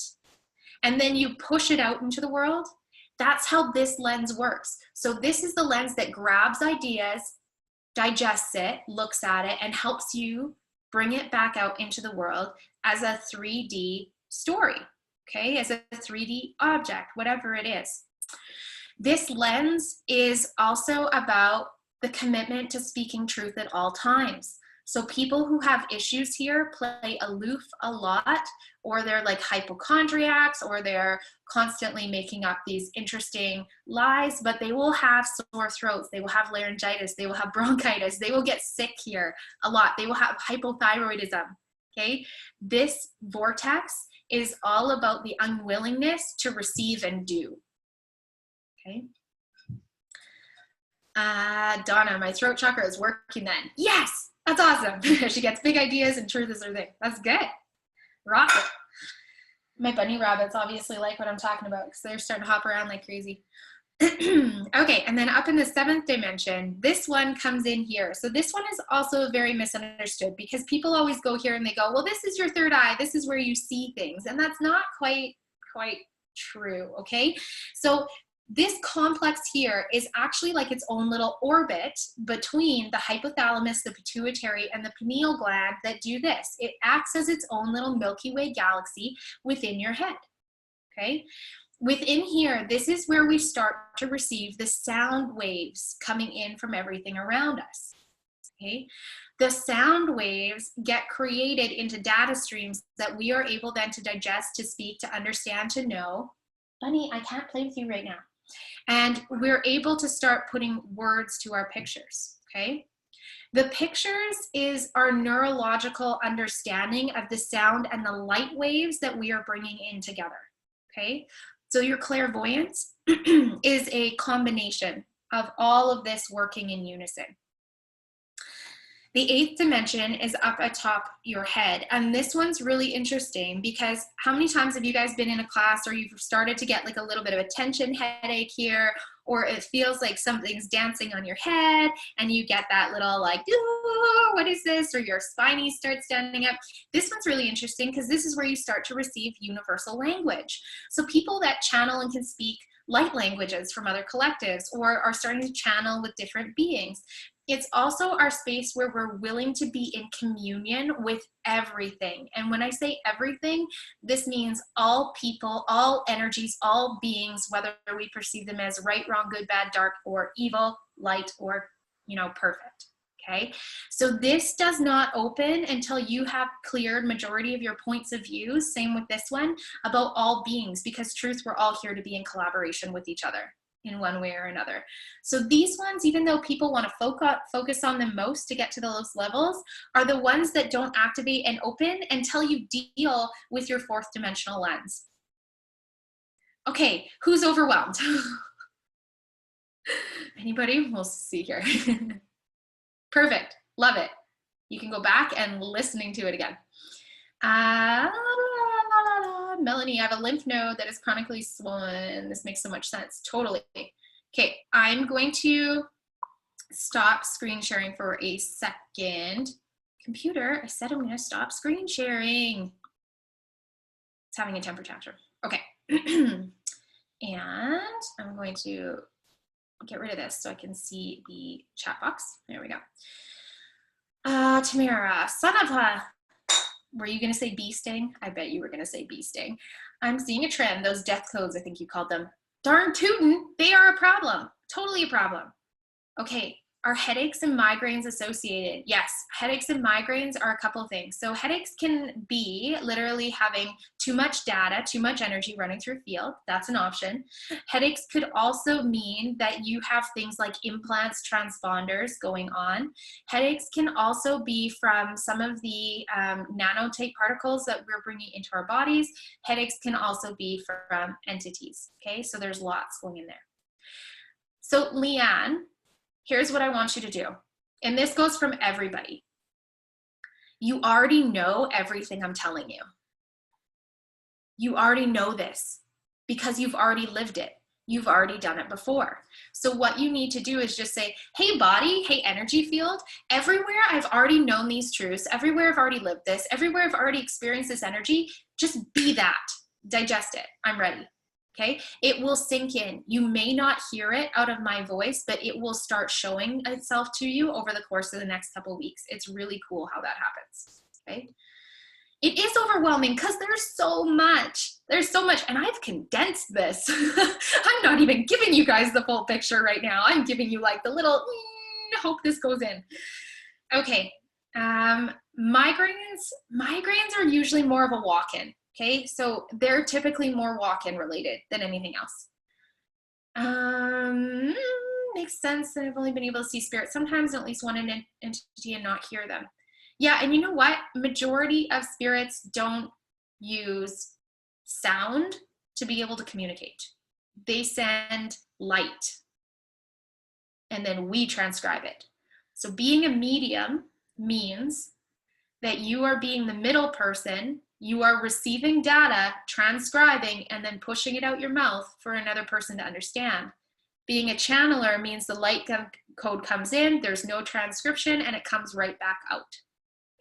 Speaker 1: and then you push it out into the world? That's how this lens works. So this is the lens that grabs ideas, digests it, looks at it, and helps you bring it back out into the world as a 3D story, okay? As a 3D object, whatever it is. This lens is also about the commitment to speaking truth at all times. So people who have issues here play aloof a lot, or they're like hypochondriacs, or they're constantly making up these interesting lies, but they will have sore throats, they will have laryngitis, they will have bronchitis, they will get sick here a lot, they will have hypothyroidism, okay? This vortex is all about the unwillingness to receive and do, okay? Donna, my throat chakra is working then. Yes! That's awesome. She gets big ideas and truth is her thing. That's good. Rock it. My bunny rabbits obviously like what I'm talking about because they're starting to hop around like crazy. Okay, and then up in the seventh dimension, this one comes in here. So this one is also very misunderstood because people always go here and they go, well, this is your third eye. This is where you see things. And that's not quite true, okay? So this complex here is actually like its own little orbit between the hypothalamus, the pituitary, and the pineal gland that do this. It acts as its own little Milky Way galaxy within your head, okay? Within here, this is where we start to receive the sound waves coming in from everything around us, okay? The sound waves get created into data streams that we are able then to digest, to speak, to understand, to know. Bunny, I can't play with you right now. And we're able to start putting words to our pictures, okay? The pictures is our neurological understanding of the sound and the light waves that we are bringing in together, okay? So your clairvoyance is a combination of all of this working in unison. The eighth dimension is up atop your head. And this one's really interesting because how many times have you guys been in a class or you've started to get like a little bit of a tension headache here, or it feels like something's dancing on your head and you get that little like, what is this? Or your spiney starts standing up. This one's really interesting because this is where you start to receive universal language. So people that channel and can speak light languages from other collectives or are starting to channel with different beings. It's also our space where we're willing to be in communion with everything. And when I say everything, this means all people, all energies, all beings, whether we perceive them as right, wrong, good, bad, dark, or evil, light, or, perfect. Okay, so this does not open until you have cleared majority of your points of view. Same with this one, about all beings, because truth, we're all here to be in collaboration with each other in one way or another. So these ones, even though people want to focus on them most to get to those levels, are the ones that don't activate and open until you deal with your fourth dimensional lens. Okay, who's overwhelmed? Anybody? We'll see here. Perfect. Love it. You can go back and listening to it again. Melanie, I have a lymph node that is chronically swollen. This makes so much sense. Totally. Okay, I'm going to stop screen sharing for a second. Computer, I said I'm going to stop screen sharing. It's having a temper tantrum. Okay. And I'm going to get rid of this so I can see the chat box. There we go. Tamara, son of a, were you going to say bee sting? I bet you were going to say bee sting. I'm seeing a trend, those death codes, I think you called them. Darn tootin', they are a problem. Totally a problem. Okay, Are headaches and migraines associated? Yes, headaches and migraines are a couple things. So headaches can be literally having too much data, too much energy running through field. That's an option. Headaches could also mean that you have things like implants, transponders going on. Headaches can also be from some of the nanotype particles that we're bringing into our bodies. Headaches can also be from entities, okay? So there's lots going in there. So Leanne, here's what I want you to do. And this goes from everybody. You already know everything I'm telling you. You already know this because you've already lived it. You've already done it before. So what you need to do is just say, hey body, hey energy field, everywhere I've already known these truths, everywhere I've already lived this, everywhere I've already experienced this energy, just be that. Digest it. I'm ready. Okay, it will sink in. You may not hear it out of my voice, but it will start showing itself to you over the course of the next couple of weeks. It's really cool how that happens. Okay, it is overwhelming because there's so much. There's so much, and I've condensed this. I'm not even giving you guys the full picture right now. I'm giving you like the little, hope this goes in. Okay, migraines are usually more of a walk-in. Okay, so they're typically more walk-in related than anything else. Makes sense that I've only been able to see spirits sometimes, at least one entity, and not hear them. Yeah, and you know what? Majority of spirits don't use sound to be able to communicate. They send light, and then we transcribe it. So being a medium means that you are being the middle person. You are receiving data, transcribing, and then pushing it out your mouth for another person to understand. Being a channeler means the light code comes in, there's no transcription, and it comes right back out.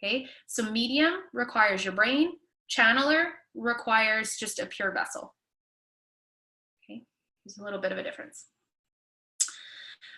Speaker 1: Okay, so medium requires your brain, channeler requires just a pure vessel. Okay, there's a little bit of a difference.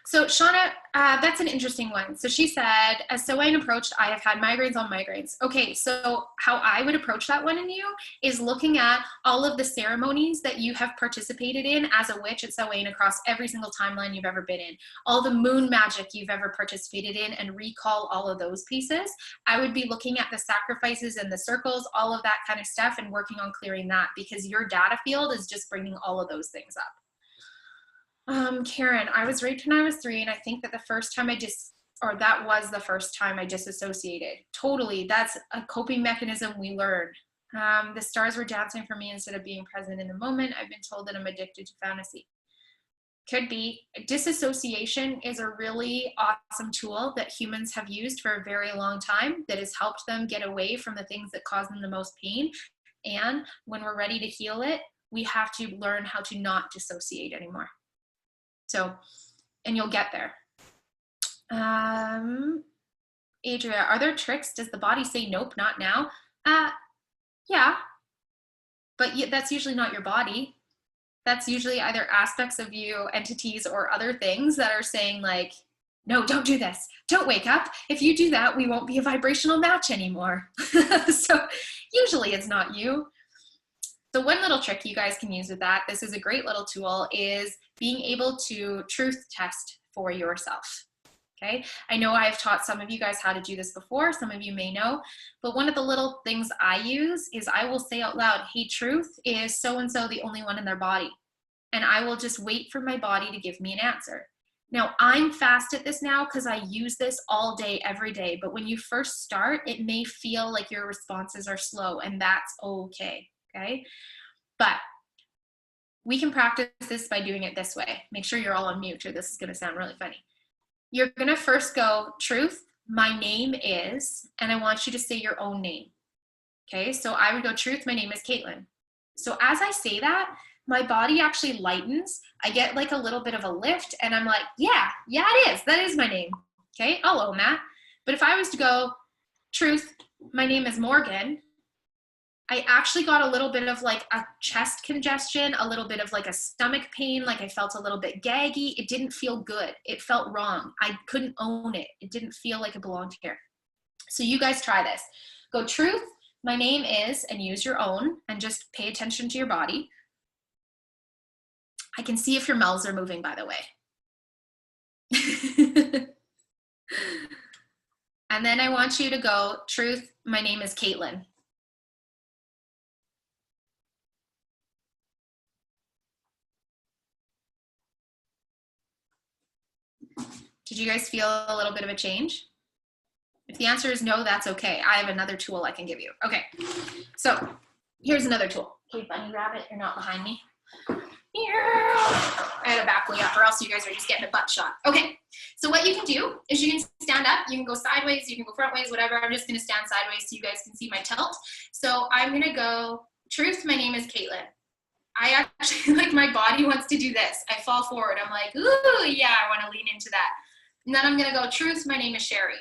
Speaker 1: So Shauna, that's an interesting one. So she said, as Soane approached, I have had migraines on migraines. Okay, so how I would approach that one in you is looking at all of the ceremonies that you have participated in as a witch at Soane across every single timeline you've ever been in, all the moon magic you've ever participated in, and recall all of those pieces. I would be looking at the sacrifices and the circles, all of that kind of stuff, and working on clearing that, because your data field is just bringing all of those things up. Karen, I was raped when I was 3, and I think that the first time that was the first time I disassociated. Totally, that's a coping mechanism we learn. The stars were dancing for me instead of being present in the moment. I've been told that I'm addicted to fantasy. Could be. Disassociation is a really awesome tool that humans have used for a very long time that has helped them get away from the things that cause them the most pain. And when we're ready to heal it, we have to learn how to not dissociate anymore. So, and you'll get there. Adria, are there tricks? Does the body say, nope, not now? Yeah, but that's usually not your body. That's usually either aspects of you, entities, or other things that are saying like, no, don't do this. Don't wake up. If you do that, we won't be a vibrational match anymore. So usually it's not you. So one little trick you guys can use with that, this is a great little tool, is being able to truth test for yourself. Okay, I know I've taught some of you guys how to do this before, some of you may know, but one of the little things I use is I will say out loud, hey, truth, is so-and-so the only one in their body? And I will just wait for my body to give me an answer. Now, I'm fast at this now because I use this all day, every day, but when you first start, it may feel like your responses are slow, and that's okay. Okay, but we can practice this by doing it this way. Make sure you're all on mute, or this is going to sound really funny. You're going to first go, truth, my name is, and I want you to say your own name. Okay, so I would go, truth, my name is Caitlin. So as I say that, my body actually lightens. I get like a little bit of a lift, and I'm like, yeah, it is. That is my name. Okay, I'll own that. But if I was to go, truth, my name is Morgan, I actually got a little bit of like a chest congestion, a little bit of like a stomach pain, like I felt a little bit gaggy. It didn't feel good. It felt wrong. I couldn't own it. It didn't feel like it belonged here. So you guys try this. Go, truth, my name is, and use your own, and just pay attention to your body. I can see if your mouths are moving, by the way. And then I want you to go, truth, my name is Caitlin. Did you guys feel a little bit of a change? If the answer is no, that's okay. I have another tool I can give you. Okay, so here's another tool. Okay, bunny rabbit, you're not behind me. I had to back way up or else you guys are just getting a butt shot. Okay, so what you can do is you can stand up, you can go sideways, you can go front ways, whatever. I'm just gonna stand sideways so you guys can see my tilt. So I'm gonna go, truth, my name is Caitlin. I actually, like my body wants to do this. I fall forward, I'm like, ooh, yeah, I wanna lean into that. And then I'm gonna go, truth, my name is Sherry.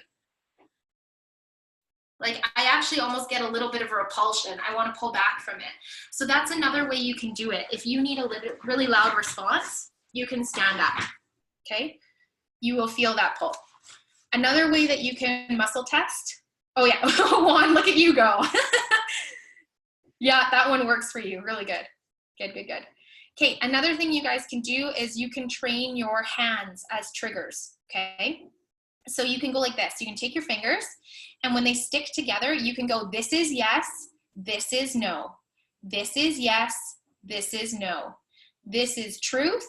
Speaker 1: Like I actually almost get a little bit of a repulsion. I want to pull back from it. So that's another way you can do it. If you need a really loud response, you can stand up, okay? You will feel that pull. Another way that you can muscle test. Oh yeah, Juan, look at you go. Yeah, that one works for you, really good. Good, good, good. Okay, another thing you guys can do is you can train your hands as triggers, okay? So you can go like this. You can take your fingers, and when they stick together, you can go, this is yes, this is no. This is yes, this is no. This is truth,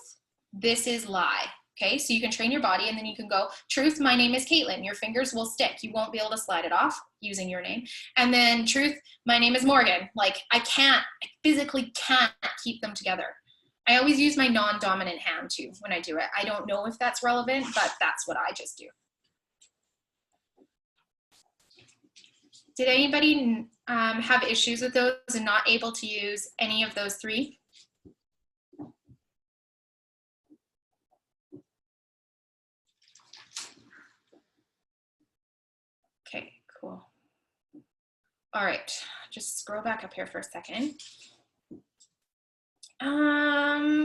Speaker 1: this is lie. Okay, so you can train your body, and then you can go, truth, my name is Caitlin. Your fingers will stick. You won't be able to slide it off using your name. And then truth, my name is Morgan. Like I physically can't keep them together. I always use my non-dominant hand too when I do it. I don't know if that's relevant, but that's what I just do. Did anybody have issues with those and not able to use any of those three? Okay, cool. All right, just scroll back up here for a second.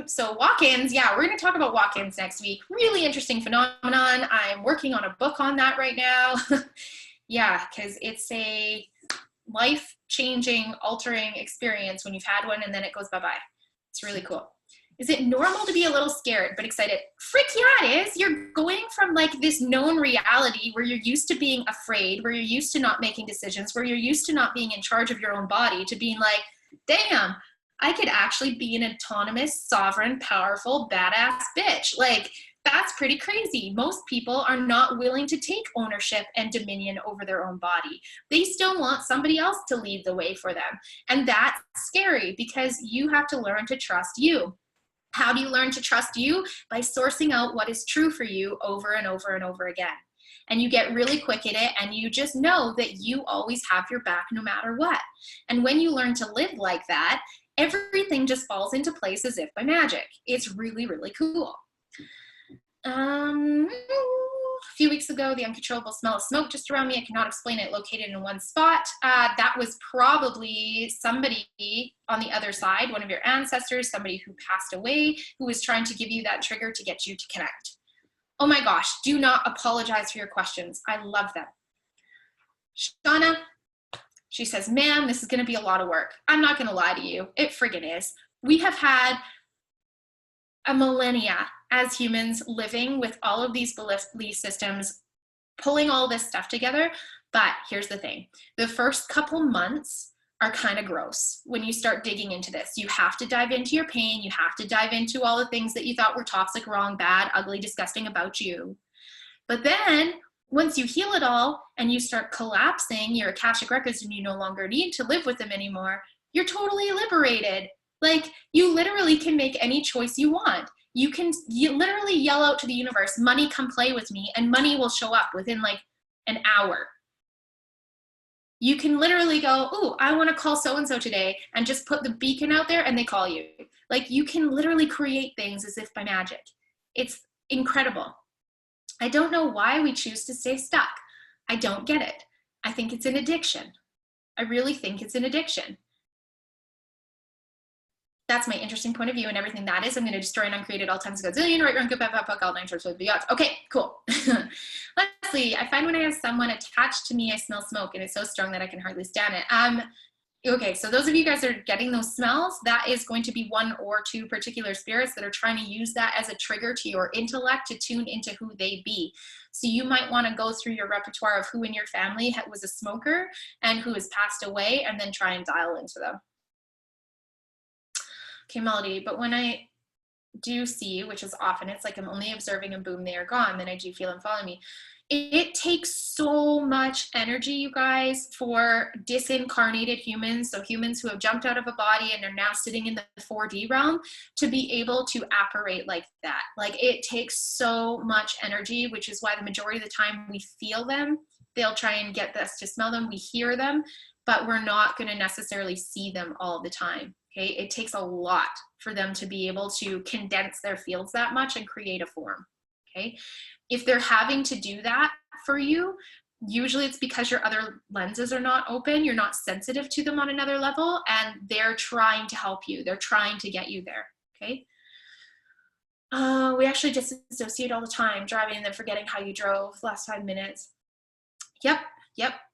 Speaker 1: So walk-ins, yeah, we're gonna talk about walk-ins next week. Really interesting phenomenon. I'm working on a book on that right now. Yeah, because it's a life-changing, altering experience when you've had one and then it goes bye-bye. It's really cool. Is it normal to be a little scared but excited? Frick yeah, it is. You're going from like this known reality where you're used to being afraid, where you're used to not making decisions, where you're used to not being in charge of your own body, to being like, damn, I could actually be an autonomous, sovereign, powerful, badass bitch. Like, that's pretty crazy. Most people are not willing to take ownership and dominion over their own body. They still want somebody else to lead the way for them. And that's scary because you have to learn to trust you. How do you learn to trust you? By sourcing out what is true for you over and over and over again. And you get really quick at it, and you just know that you always have your back no matter what. And when you learn to live like that, everything just falls into place as if by magic. It's really, really cool. A few weeks ago, the uncontrollable smell of smoke just around me, I cannot explain it, located in one spot. That was probably somebody on the other side, one of your ancestors, somebody who passed away, who was trying to give you that trigger to get you to connect. Oh my gosh, do not apologize for your questions. I love them. Shauna, she says, man, this is gonna be a lot of work. I'm not gonna lie to you, it friggin' is. We have had a millennia as humans living with all of these belief systems, pulling all this stuff together. But here's the thing, the first couple months are kind of gross when you start digging into this. You have to dive into your pain. You have to dive into all the things that you thought were toxic, wrong, bad, ugly, disgusting about you. But then once you heal it all and you start collapsing your Akashic records and you no longer need to live with them anymore, you're totally liberated. Like, you literally can make any choice you want. You literally yell out to the universe, money, come play with me, and money will show up within like an hour. You can literally go, ooh, I want to call so-and-so today, and just put the beacon out there and they call you. Like, you can literally create things as if by magic. It's incredible. I don't know why we choose to stay stuck. I don't get it. I think it's an addiction. I really think it's an addiction. That's my interesting point of view, and everything that is, I'm going to destroy and uncreated all times, gazillion, right, wrong, good, bad, fuck, all nine shorts with beyond. Okay, cool. Lastly, I find when I have someone attached to me, I smell smoke, and it's so strong that I can hardly stand it. Okay, so those of you guys that are getting those smells, that is going to be one or two particular spirits that are trying to use that as a trigger to your intellect to tune into who they be. So you might want to go through your repertoire of who in your family was a smoker and who has passed away, and then try and dial into them. Okay, Melody, but when I do see, which is often, it's like I'm only observing and boom, they are gone, then I do feel them following me. It takes so much energy, you guys, for disincarnated humans, so humans who have jumped out of a body and are now sitting in the 4D realm, to be able to apparate like that. Like, it takes so much energy, which is why the majority of the time we feel them. They'll try and get us to smell them. We hear them, but we're not going to necessarily see them all the time. Okay, it takes a lot for them to be able to condense their fields that much and create a form. Okay, if they're having to do that for you, usually it's because your other lenses are not open, you're not sensitive to them on another level, and they're trying to help you. They're trying to get you there. Okay. We actually disassociate all the time, driving and then forgetting how you drove last 5 minutes. Yep,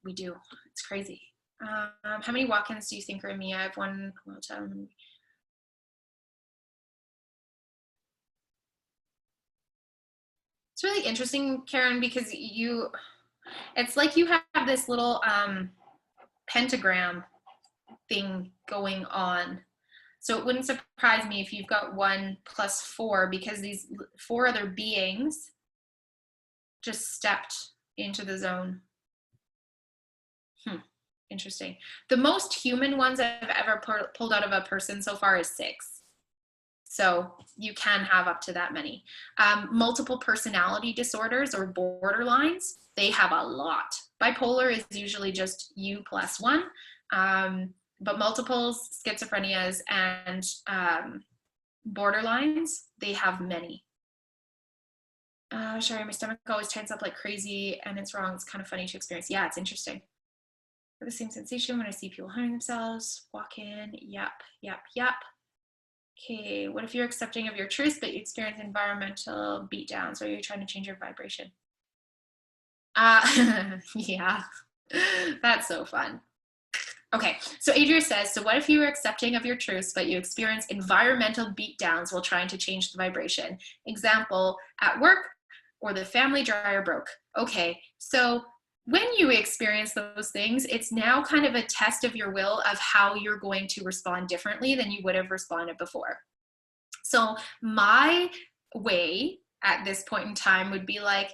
Speaker 1: we do. It's crazy. How many walk-ins do you think are in me? I have one. It's really interesting, Karen, because it's like you have this little pentagram thing going on. So it wouldn't surprise me if you've got 1 + 4, because these 4 other beings just stepped into the zone. Interesting. The most human ones I've ever pulled out of a person so far is 6. So you can have up to that many. Multiple personality disorders or borderlines, they have a lot. Bipolar is usually just you + 1, but multiples, schizophrenias, and borderlines, they have many. Sorry, my stomach always tenses up like crazy and it's wrong. It's kind of funny to experience. Yeah, it's interesting. The same sensation when I see people harming themselves, walk in, yep. Okay, what if you're accepting of your truth, but you experience environmental beatdowns, or you're trying to change your vibration? Yeah, that's so fun. Okay, so Adria says, so what if you were accepting of your truths, but you experience environmental beatdowns while trying to change the vibration? Example, at work, or the family dryer broke. Okay, so when you experience those things, it's now kind of a test of your will of how you're going to respond differently than you would have responded before. So my way at this point in time would be like,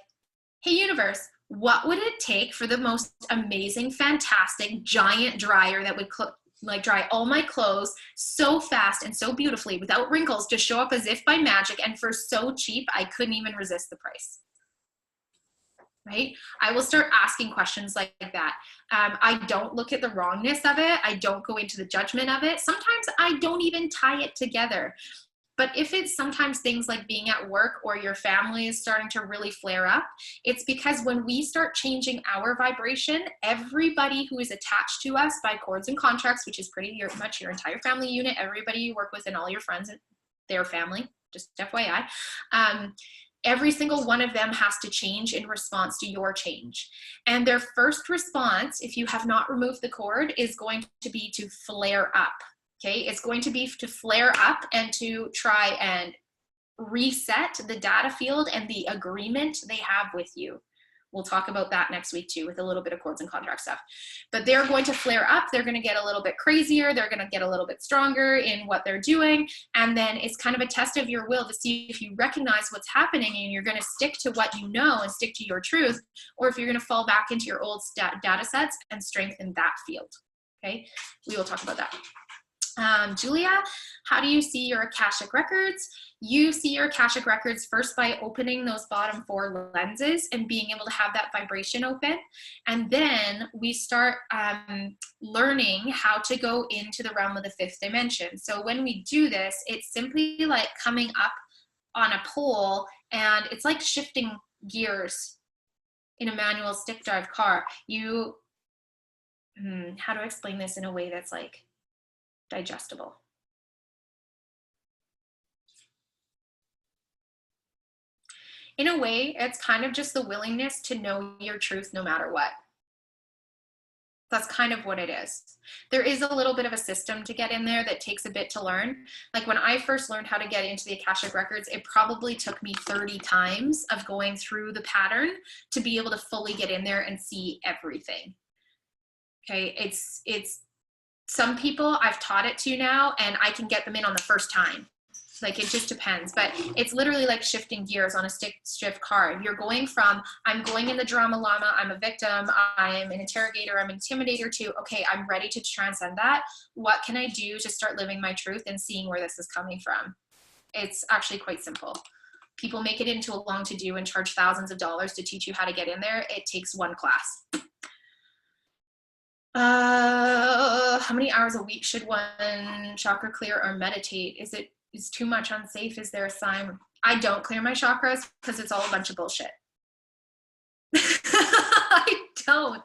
Speaker 1: hey, universe, what would it take for the most amazing, fantastic, giant dryer that would like dry all my clothes so fast and so beautifully without wrinkles to show up as if by magic, and for so cheap I couldn't even resist the price? Right? I will start asking questions like that. I don't look at the wrongness of it. I don't go into the judgment of it. Sometimes I don't even tie it together. But if it's sometimes things like being at work or your family is starting to really flare up, it's because when we start changing our vibration, everybody who is attached to us by cords and contracts, which is pretty much your entire family unit, everybody you work with and all your friends, their family, just FYI, every single one of them has to change in response to your change. And their first response, if you have not removed the cord, is going to be to flare up. Okay, it's going to be to flare up and to try and reset the data field and the agreement they have with you. We'll talk about that next week too, with a little bit of cords and contract stuff. But they're going to flare up. They're going to get a little bit crazier. They're going to get a little bit stronger in what they're doing. And then it's kind of a test of your will to see if you recognize what's happening and you're going to stick to what you know and stick to your truth, or if you're going to fall back into your old data sets and strengthen that field. Okay, we will talk about that. Julia, how do you see your Akashic records? You see your Akashic records first by opening those bottom 4 lenses and being able to have that vibration open. And then we start learning how to go into the realm of the 5th dimension. So when we do this, it's simply like coming up on a pole, and it's like shifting gears in a manual stick drive car. How do I explain this in a way that's like digestible? In a way, it's kind of just the willingness to know your truth no matter what. That's kind of what it is. There is a little bit of a system to get in there that takes a bit to learn. Like when I first learned how to get into the Akashic Records, it probably took me 30 times of going through the pattern to be able to fully get in there and see everything. Okay, it's some people I've taught it to now and I can get them in on the first time. Like it just depends, but it's literally like shifting gears on a stick shift card. You're going from, I'm going in the drama llama, I'm a victim, I'm an interrogator, I'm an intimidator, to, okay, I'm ready to transcend that. What can I do to start living my truth and seeing where this is coming from? It's actually quite simple. People make it into a long to-do and charge thousands of dollars to teach you how to get in there. It takes one class. How many hours a week should one chakra clear or meditate? Is too much unsafe? Is there a sign? I don't clear my chakras because it's all a bunch of bullshit. I don't.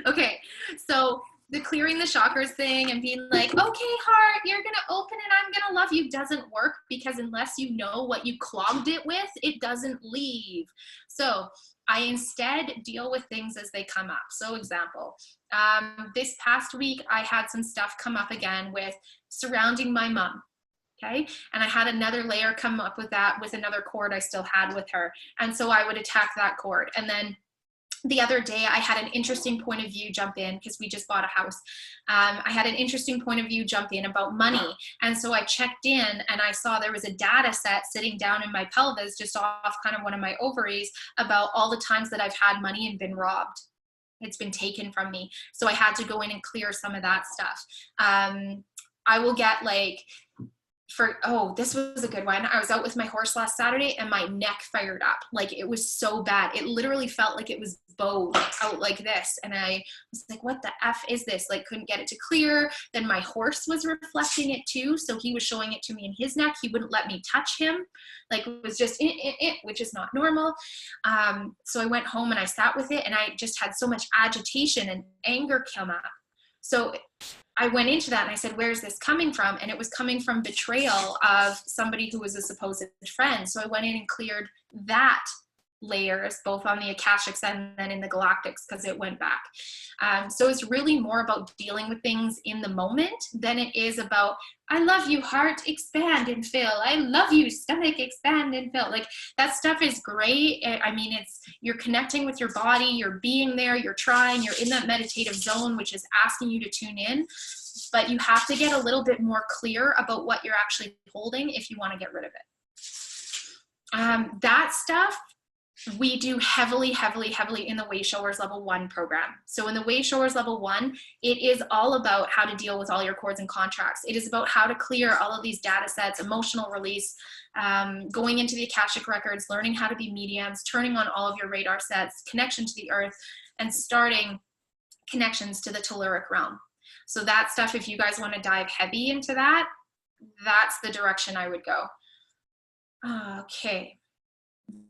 Speaker 1: Okay, so the clearing the chakras thing and being like, okay, heart, you're gonna open and I'm gonna love you, doesn't work, because unless you know what you clogged it with, it doesn't leave. So I instead deal with things as they come up. So example, this past week I had some stuff come up again with surrounding my mom. Okay. And I had another layer come up with that with another cord I still had with her. And so I would attack that cord. And then the other day I had an interesting point of view jump in because we just bought a house. I had an interesting point of view jump in about money. And so I checked in and I saw there was a data set sitting down in my pelvis, just off kind of one of my ovaries, about all the times that I've had money and been robbed. It's been taken from me. So I had to go in and clear some of that stuff. I will get like, this was a good one. I was out with my horse last Saturday and my neck fired up. Like it was so bad. It literally felt like it was bowed out like this. And I was like, what the F is this? Like couldn't get it to clear. Then my horse was reflecting it too. So he was showing it to me in his neck. He wouldn't let me touch him. Like it was just, which is not normal. So I went home and I sat with it and I just had so much agitation and anger come up. So I went into that and I said, where's this coming from? And it was coming from betrayal of somebody who was a supposed friend. So I went in and cleared that layers, both on the Akashics and then in the Galactics, because it went back. So it's really more about dealing with things in the moment than it is about, I love you, heart, expand and fill. I love you, stomach, expand and fill. Like that stuff is great. I mean, you're connecting with your body, you're being there, you're trying, you're in that meditative zone, which is asking you to tune in. But you have to get a little bit more clear about what you're actually holding if you want to get rid of it. That stuff we do heavily in the Way Showers Level 1 program. So in the Way Showers Level 1, it is all about how to deal with all your cords and contracts. It is about how to clear all of these data sets, emotional release, going into the Akashic Records, learning how to be mediums, turning on all of your radar sets, connection to the earth, and starting connections to the telluric realm. So that stuff, if you guys want to dive heavy into that, that's the direction I would go. Okay.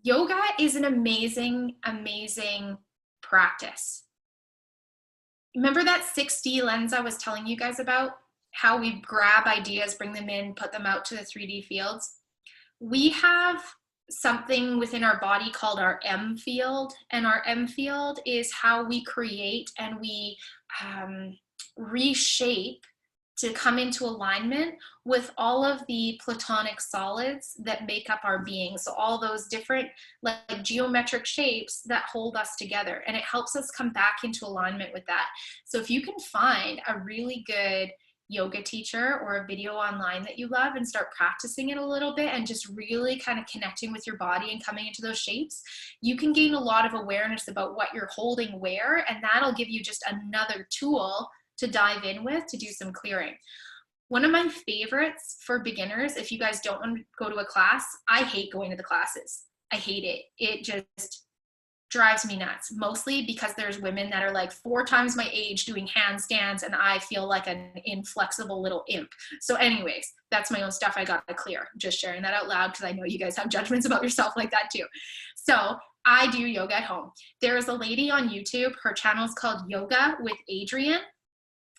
Speaker 1: Yoga is an amazing, amazing practice. Remember that 6D lens I was telling you guys about? How we grab ideas, bring them in, put them out to the 3D fields? We have something within our body called our M field, and our M field is how we create and we reshape to come into alignment with all of the platonic solids that make up our being. So all those different like geometric shapes that hold us together, and it helps us come back into alignment with that. So if you can find a really good yoga teacher or a video online that you love and start practicing it a little bit and just really kind of connecting with your body and coming into those shapes, you can gain a lot of awareness about what you're holding where, and that'll give you just another tool to dive in with to do some clearing. One of my favorites for beginners, if you guys don't want to go to a class, I hate going to the classes. I hate it. It just drives me nuts, mostly because there's women that are like 4 times my age doing handstands and I feel like an inflexible little imp. So anyways, that's my own stuff I got to clear. Just sharing that out loud because I know you guys have judgments about yourself like that too. So I do yoga at home. There is a lady on YouTube, her channel is called Yoga with Adriene.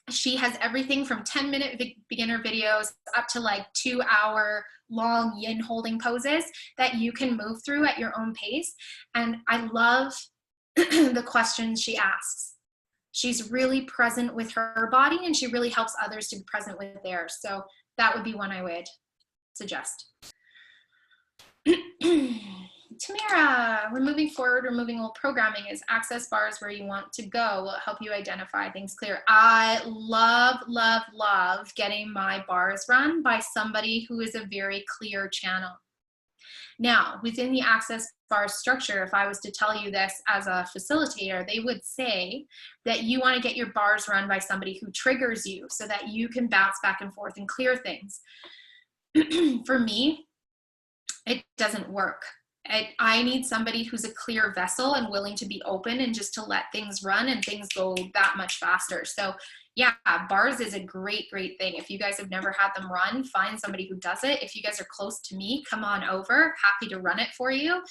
Speaker 1: She has everything from 10-minute beginner videos up to like 2-hour long yin holding poses that you can move through at your own pace. And I love the questions she asks. She's really present with her body, and she really helps others to be present with theirs. So that would be one I would suggest. Tamara, we're moving forward, removing old programming. Is access bars where you want to go? Will it help you identify things clear? I love, love, love getting my bars run by somebody who is a very clear channel. Now, within the access bar structure, if I was to tell you this as a facilitator, they would say that you want to get your bars run by somebody who triggers you so that you can bounce back and forth and clear things. For me, it doesn't work. I need somebody who's a clear vessel and willing to be open and just to let things run and things go that much faster. So yeah, bars is a great, great thing. If you guys have never had them run, find somebody who does it. If you guys are close to me, come on over. Happy to run it for you.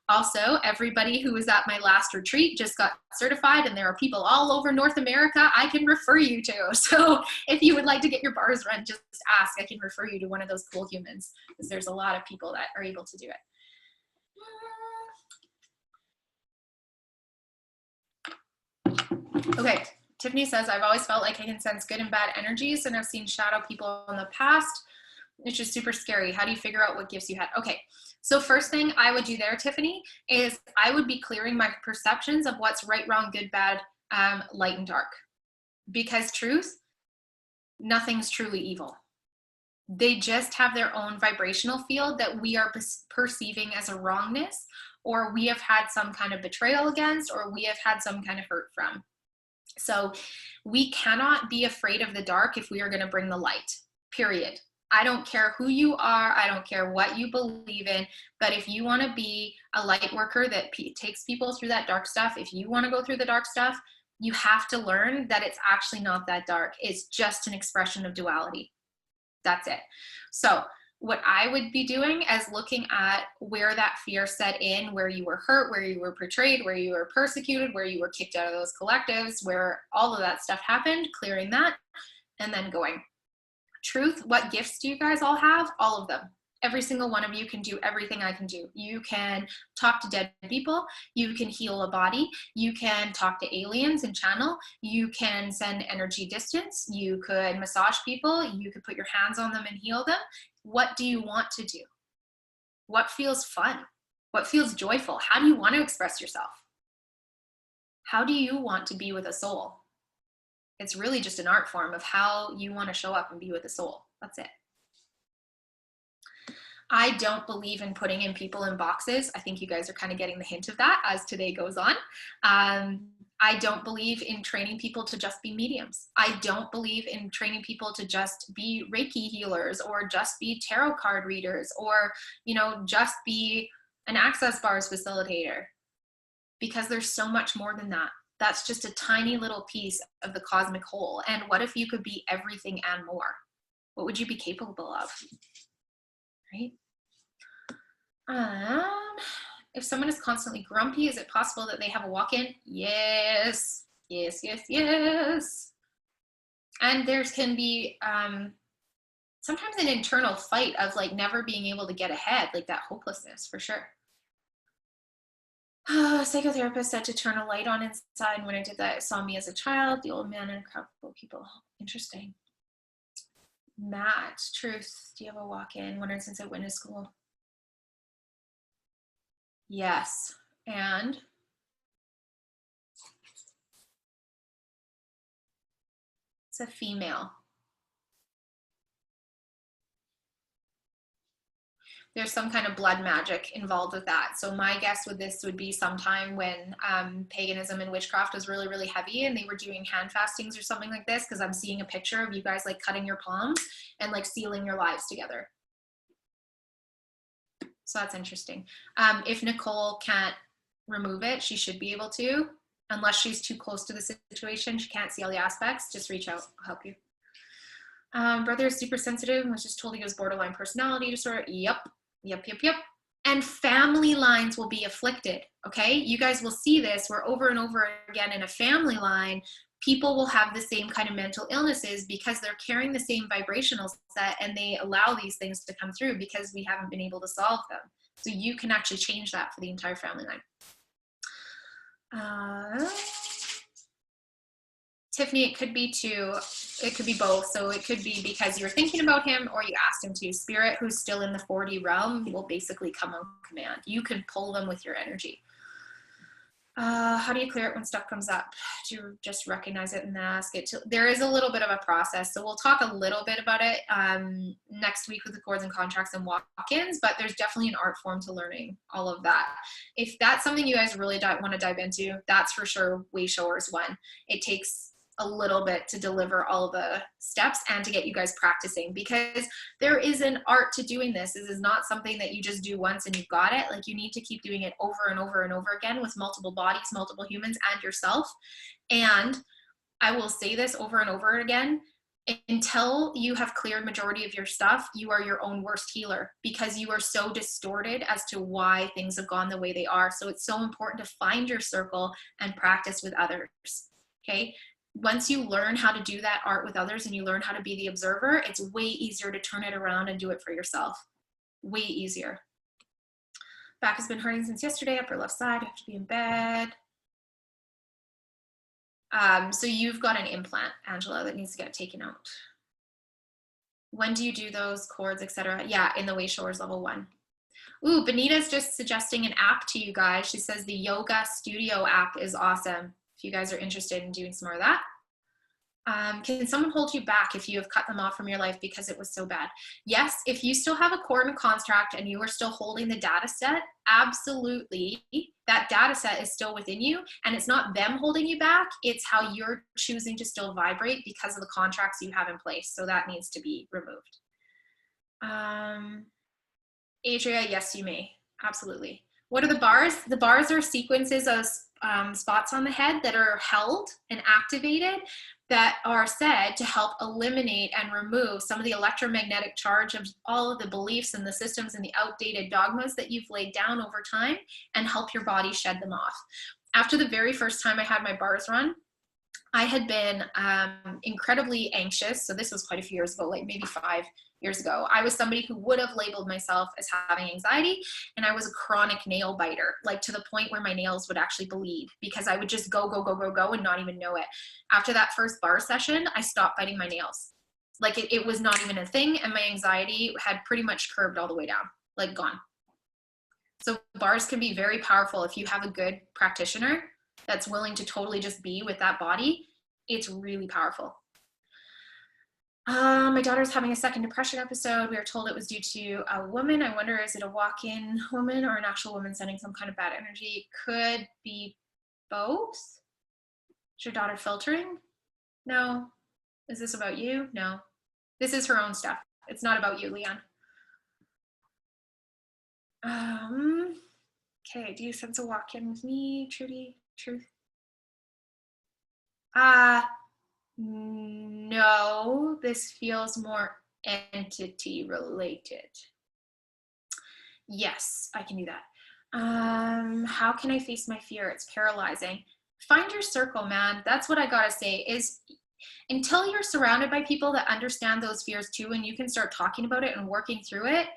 Speaker 1: Also, everybody who was at my last retreat just got certified, and there are people all over North America I can refer you to. So if you would like to get your bars run, just ask. I can refer you to one of those cool humans, because there's a lot of people that are able to do it. Okay, Tiffany says, I've always felt like I can sense good and bad energies, and I've seen shadow people in the past. It's just super scary. How do you figure out what gives you head? Okay, so first thing I would do there, Tiffany, is I would be clearing my perceptions of what's right, wrong, good, bad, light and dark. Because truth, nothing's truly evil. They just have their own vibrational field that we are perceiving as a wrongness, or we have had some kind of betrayal against, or we have had some kind of hurt from. So we cannot be afraid of the dark if we are going to bring the light, period. I don't care who you are. I don't care what you believe in. But if you want to be a light worker that takes people through that dark stuff, if you want to go through the dark stuff, you have to learn that it's actually not that dark. It's just an expression of duality. That's it. So what I would be doing is looking at where that fear set in, where you were hurt, where you were betrayed, where you were persecuted, where you were kicked out of those collectives, where all of that stuff happened, clearing that, and then going. Truth, what gifts do you guys all have? All of them. Every single one of you can do everything I can do. You can talk to dead people. You can heal a body. You can talk to aliens and channel. You can send energy distance. You could massage people. You could put your hands on them and heal them. What do you want to do? What feels fun? What feels joyful? How do you want to express yourself? How do you want to be with a soul? It's really just an art form of how you want to show up and be with a soul. That's it. I don't believe in putting in people in boxes. I think you guys are kind of getting the hint of that as today goes on. I don't believe in training people to just be mediums. I don't believe in training people to just be Reiki healers or just be tarot card readers or, you know, just be an access bars facilitator, because there's so much more than that. That's just a tiny little piece of the cosmic whole. And what if you could be everything and more? What would you be capable of? Right? If someone is constantly grumpy, is it possible that they have a walk-in? Yes, yes, yes, yes. And there can be sometimes an internal fight of like never being able to get ahead, like that hopelessness, for sure. Psychotherapist said to turn a light on inside. When I did that, it saw me as a child, the old man, and a crowd full of people. Interesting. Matt, truth, do you have a walk-in? Wondered since I went to school. Yes, and it's a female. There's some kind of blood magic involved with that. So my guess with this would be sometime when paganism and witchcraft was really, really heavy and they were doing hand fastings or something like this, because I'm seeing a picture of you guys like cutting your palms and like sealing your lives together. So that's interesting. If Nicole can't remove it, she should be able to, unless she's too close to the situation. She can't see all the aspects. Just reach out, I'll help you. Brother is super sensitive and was just told he was borderline personality disorder. Yep. And family lines will be afflicted, okay? You guys will see this where over and over again in a family line, people will have the same kind of mental illnesses because they're carrying the same vibrational set and they allow these things to come through because we haven't been able to solve them. So you can actually change that for the entire family line. Tiffany, it could be two. It could be both. So it could be because you're thinking about him or you asked him to. Spirit, who's still in the 4D realm, will basically come on command. You can pull them with your energy. How do you clear it when stuff comes up? Do you just recognize it and ask it? There is a little bit of a process. So we'll talk a little bit about it next week with the cords and contracts and walk-ins, but there's definitely an art form to learning all of that. If that's something you guys really want to dive into, that's for sure Way Showers one. It takes a little bit to deliver all the steps and to get you guys practicing, because there is an art to doing this. This is not something that you just do once and you've got it. Like, you need to keep doing it over and over and over again with multiple bodies, multiple humans, and yourself. And I will say this over and over again, until you have cleared majority of your stuff, you are your own worst healer, because you are so distorted as to why things have gone the way they are. So it's so important to find your circle and practice with others. Okay. Once you learn how to do that art with others and you learn how to be the observer, it's way easier to turn it around and do it for yourself. Way easier. Back has been hurting since yesterday, upper left side, I have to be in bed. So you've got an implant, Angela, that needs to get taken out. When do you do those cords, etc.? Yeah, in the Way Showers level 1. Ooh, Benita's just suggesting an app to you guys. She says the Yoga Studio app is awesome. If you guys are interested in doing some more of that. Can someone hold you back if you have cut them off from your life because it was so bad? Yes, if you still have a cord and contract and you are still holding the data set, absolutely. That data set is still within you, and it's not them holding you back. It's how you're choosing to still vibrate because of the contracts you have in place. So that needs to be removed. Adria, yes, you may. Absolutely. What are the bars? The bars are sequences of spots on the head that are held and activated that are said to help eliminate and remove some of the electromagnetic charge of all of the beliefs and the systems and the outdated dogmas that you've laid down over time, and help your body shed them off. After the very first time I had my bars run, I had been incredibly anxious. So this was quite a few years ago, like maybe 5 years ago. I was somebody who would have labeled myself as having anxiety, and I was a chronic nail biter, like to the point where my nails would actually bleed because I would just go and not even know it. After that first bar session, I stopped biting my nails. Like it was not even a thing, and my anxiety had pretty much curbed all the way down, like gone. So bars can be very powerful if you have a good practitioner that's willing to totally just be with that body. It's really powerful. My daughter's having a second depression episode. We were told it was due to a woman. I wonder, is it a walk-in woman or an actual woman sending some kind of bad energy? Could be both. Is your daughter filtering? No. Is this about you? No. This is her own stuff. It's not about you, Leon. Okay, do you sense a walk-in with me, Trudy? Truth? No, this feels more entity related. Yes, I can do that. How can I face my fear? It's paralyzing. Find your circle, man. That's what I gotta say is, until you're surrounded by people that understand those fears too, and you can start talking about it and working through it,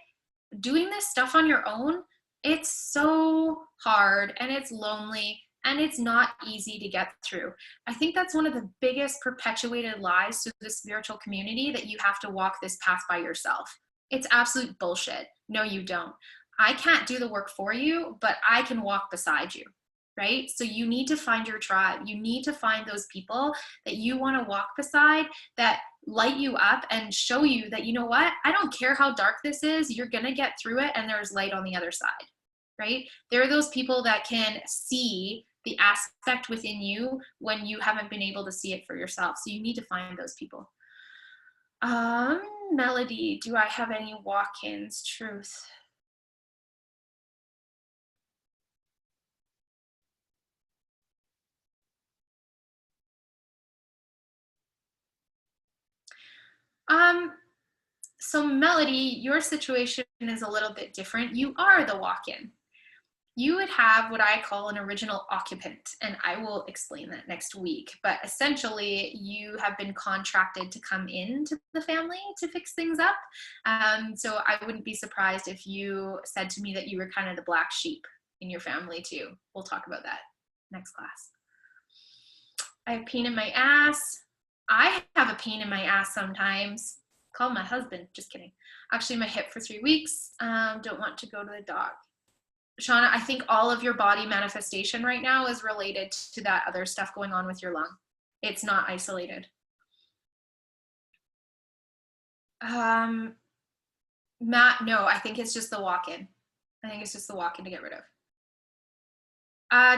Speaker 1: doing this stuff on your own, it's so hard and it's lonely and it's not easy to get through. I think that's one of the biggest perpetuated lies to the spiritual community, that you have to walk this path by yourself. It's absolute bullshit. No, you don't. I can't do the work for you, but I can walk beside you, right? So you need to find your tribe. You need to find those people that you want to walk beside, that light you up and show you that, you know what, I don't care how dark this is, you're going to get through it and there's light on the other side, right? There are those people that can see the aspect within you when you haven't been able to see it for yourself. So you need to find those people. Melody, do I have any walk-ins? Truth. So Melody, your situation is a little bit different. You are the walk-in. You would have what I call an original occupant, and I will explain that next week. But essentially, you have been contracted to come into the family to fix things up. So I wouldn't be surprised if you said to me that you were kind of the black sheep in your family too. We'll talk about that next class. I have pain in my ass. I have a pain in my ass sometimes. Call my husband. Just kidding. Actually, my hip for 3 weeks. Don't want to go to the doc. Shauna, I think all of your body manifestation right now is related to that other stuff going on with your lung. It's not isolated. Matt, no, I think it's just the walk-in. I think it's just the walk-in to get rid of.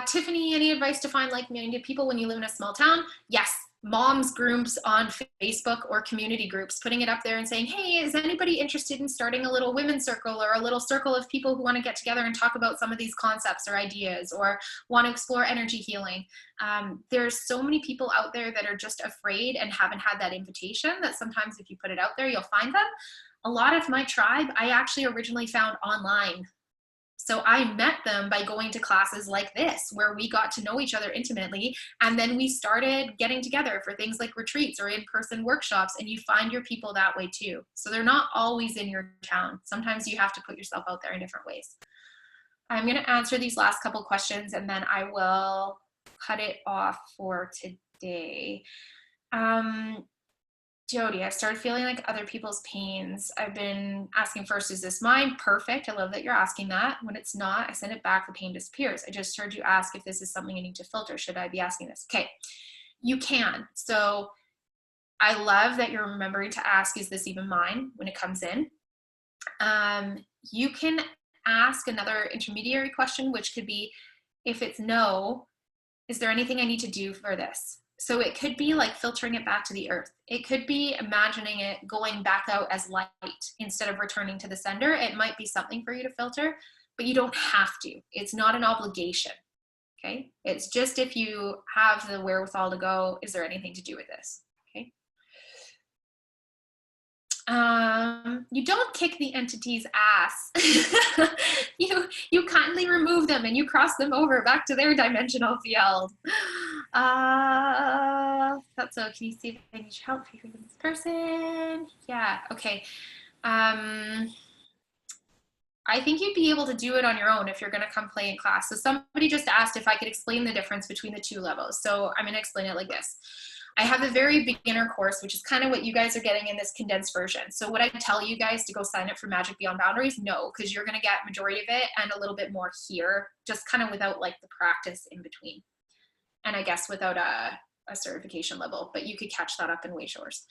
Speaker 1: Tiffany, any advice to find like-minded people when you live in a small town? Yes. Moms groups on Facebook or community groups, putting it up there and saying, hey, is anybody interested in starting a little women's circle or a little circle of people who want to get together and talk about some of these concepts or ideas or want to explore energy healing? There's so many people out there that are just afraid and haven't had that invitation that sometimes if you put it out there, you'll find them. A lot of my tribe, I actually originally found online. So I met them by going to classes like this, where we got to know each other intimately. And then we started getting together for things like retreats or in-person workshops, and you find your people that way too. So they're not always in your town. Sometimes you have to put yourself out there in different ways. I'm going to answer these last couple questions and then I will cut it off for today. Jody, I started feeling like other people's pains. I've been asking first, is this mine? Perfect. I love that you're asking that. When it's not, I send it back, the pain disappears. I just heard you ask if this is something I need to filter. Should I be asking this? Okay, you can. So I love that you're remembering to ask, is this even mine when it comes in? You can ask another intermediary question, which could be, if it's no, is there anything I need to do for this? So it could be like filtering it back to the earth. It could be imagining it going back out as light instead of returning to the sender. It might be something for you to filter, but you don't have to. It's not an obligation, okay? It's just if you have the wherewithal to go, is there anything to do with this, okay? You don't kick the entity's ass. you kindly remove them and you cross them over back to their dimensional field. That's so. Can you see if I need your help for this person? Yeah. Okay. I think you'd be able to do it on your own if you're going to come play in class. So somebody just asked if I could explain the difference between the two levels. So I'm going to explain it like this. I have a very beginner course, which is kind of what you guys are getting in this condensed version. So would I tell you guys to go sign up for Magic Beyond Boundaries? No, because you're going to get majority of it and a little bit more here, just kind of without like the practice in between. And I guess without a certification level, but you could catch that up in Wave Showers.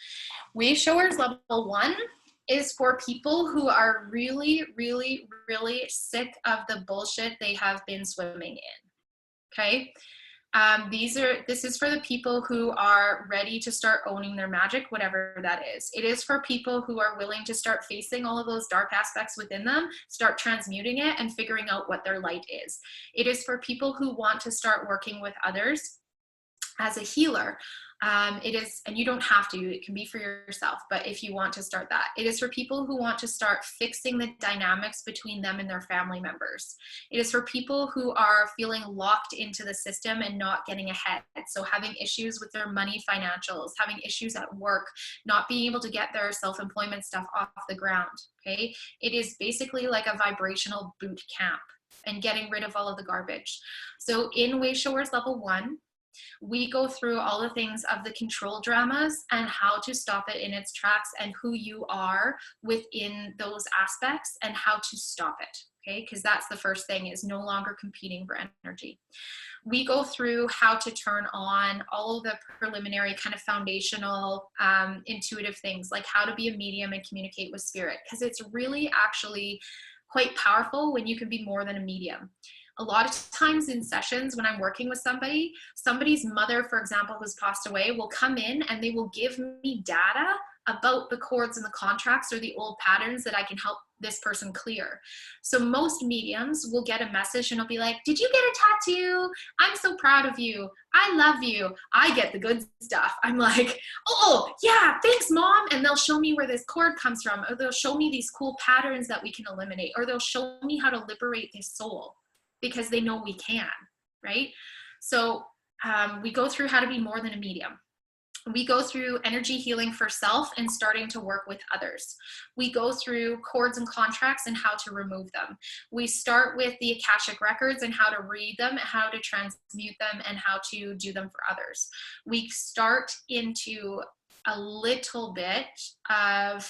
Speaker 1: Wave Showers level 1 is for people who are really, really, really sick of the bullshit they have been swimming in, okay? This is for the people who are ready to start owning their magic, whatever that is. It is for people who are willing to start facing all of those dark aspects within them, start transmuting it and figuring out what their light is. It is for people who want to start working with others as a healer. It is, and you don't have to, it can be for yourself, but if you want to start that, it is for people who want to start fixing the dynamics between them and their family members. It is for people who are feeling locked into the system and not getting ahead. So having issues with their money financials, having issues at work, not being able to get their self-employment stuff off the ground, okay? It is basically like a vibrational boot camp and getting rid of all of the garbage. So in Wave Showers level 1, we go through all the things of the control dramas and how to stop it in its tracks and who you are within those aspects and how to stop it, okay? Because that's the first thing, is no longer competing for energy. We go through how to turn on all of the preliminary kind of foundational intuitive things, like how to be a medium and communicate with spirit, because it's really actually quite powerful when you can be more than a medium. A lot of times in sessions when I'm working with somebody, somebody's mother, for example, who's passed away, will come in and they will give me data about the cords and the contracts or the old patterns that I can help this person clear. So most mediums will get a message and it'll be like, did you get a tattoo? I'm so proud of you. I love you. I get the good stuff. I'm like, oh yeah, thanks mom. And they'll show me where this cord comes from, or they'll show me these cool patterns that we can eliminate, or they'll show me how to liberate this soul, because they know we can, right? So we go through how to be more than a medium. We go through energy healing for self and starting to work with others. We go through cords and contracts and how to remove them. We start with the Akashic records and how to read them, how to transmute them, and how to do them for others. We start into a little bit of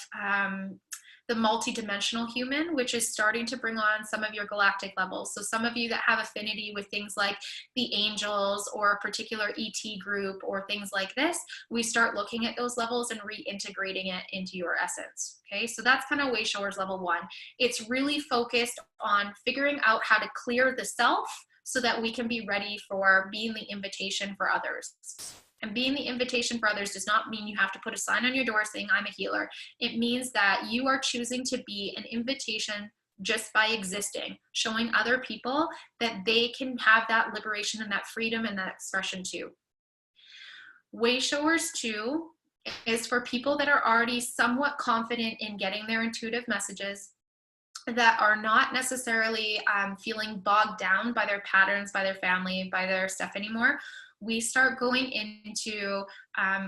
Speaker 1: the multidimensional human, which is starting to bring on some of your galactic levels. So some of you that have affinity with things like the angels or a particular ET group or things like this, we start looking at those levels and reintegrating it into your essence. Okay, so that's kind of Wayshowers level 1. It's really focused on figuring out how to clear the self so that we can be ready for being the invitation for others. And being the invitation for others does not mean you have to put a sign on your door saying, I'm a healer. It means that you are choosing to be an invitation just by existing, showing other people that they can have that liberation and that freedom and that expression too. Wayshowers 2 is for people that are already somewhat confident in getting their intuitive messages, that are not necessarily feeling bogged down by their patterns, by their family, by their stuff anymore. We start going into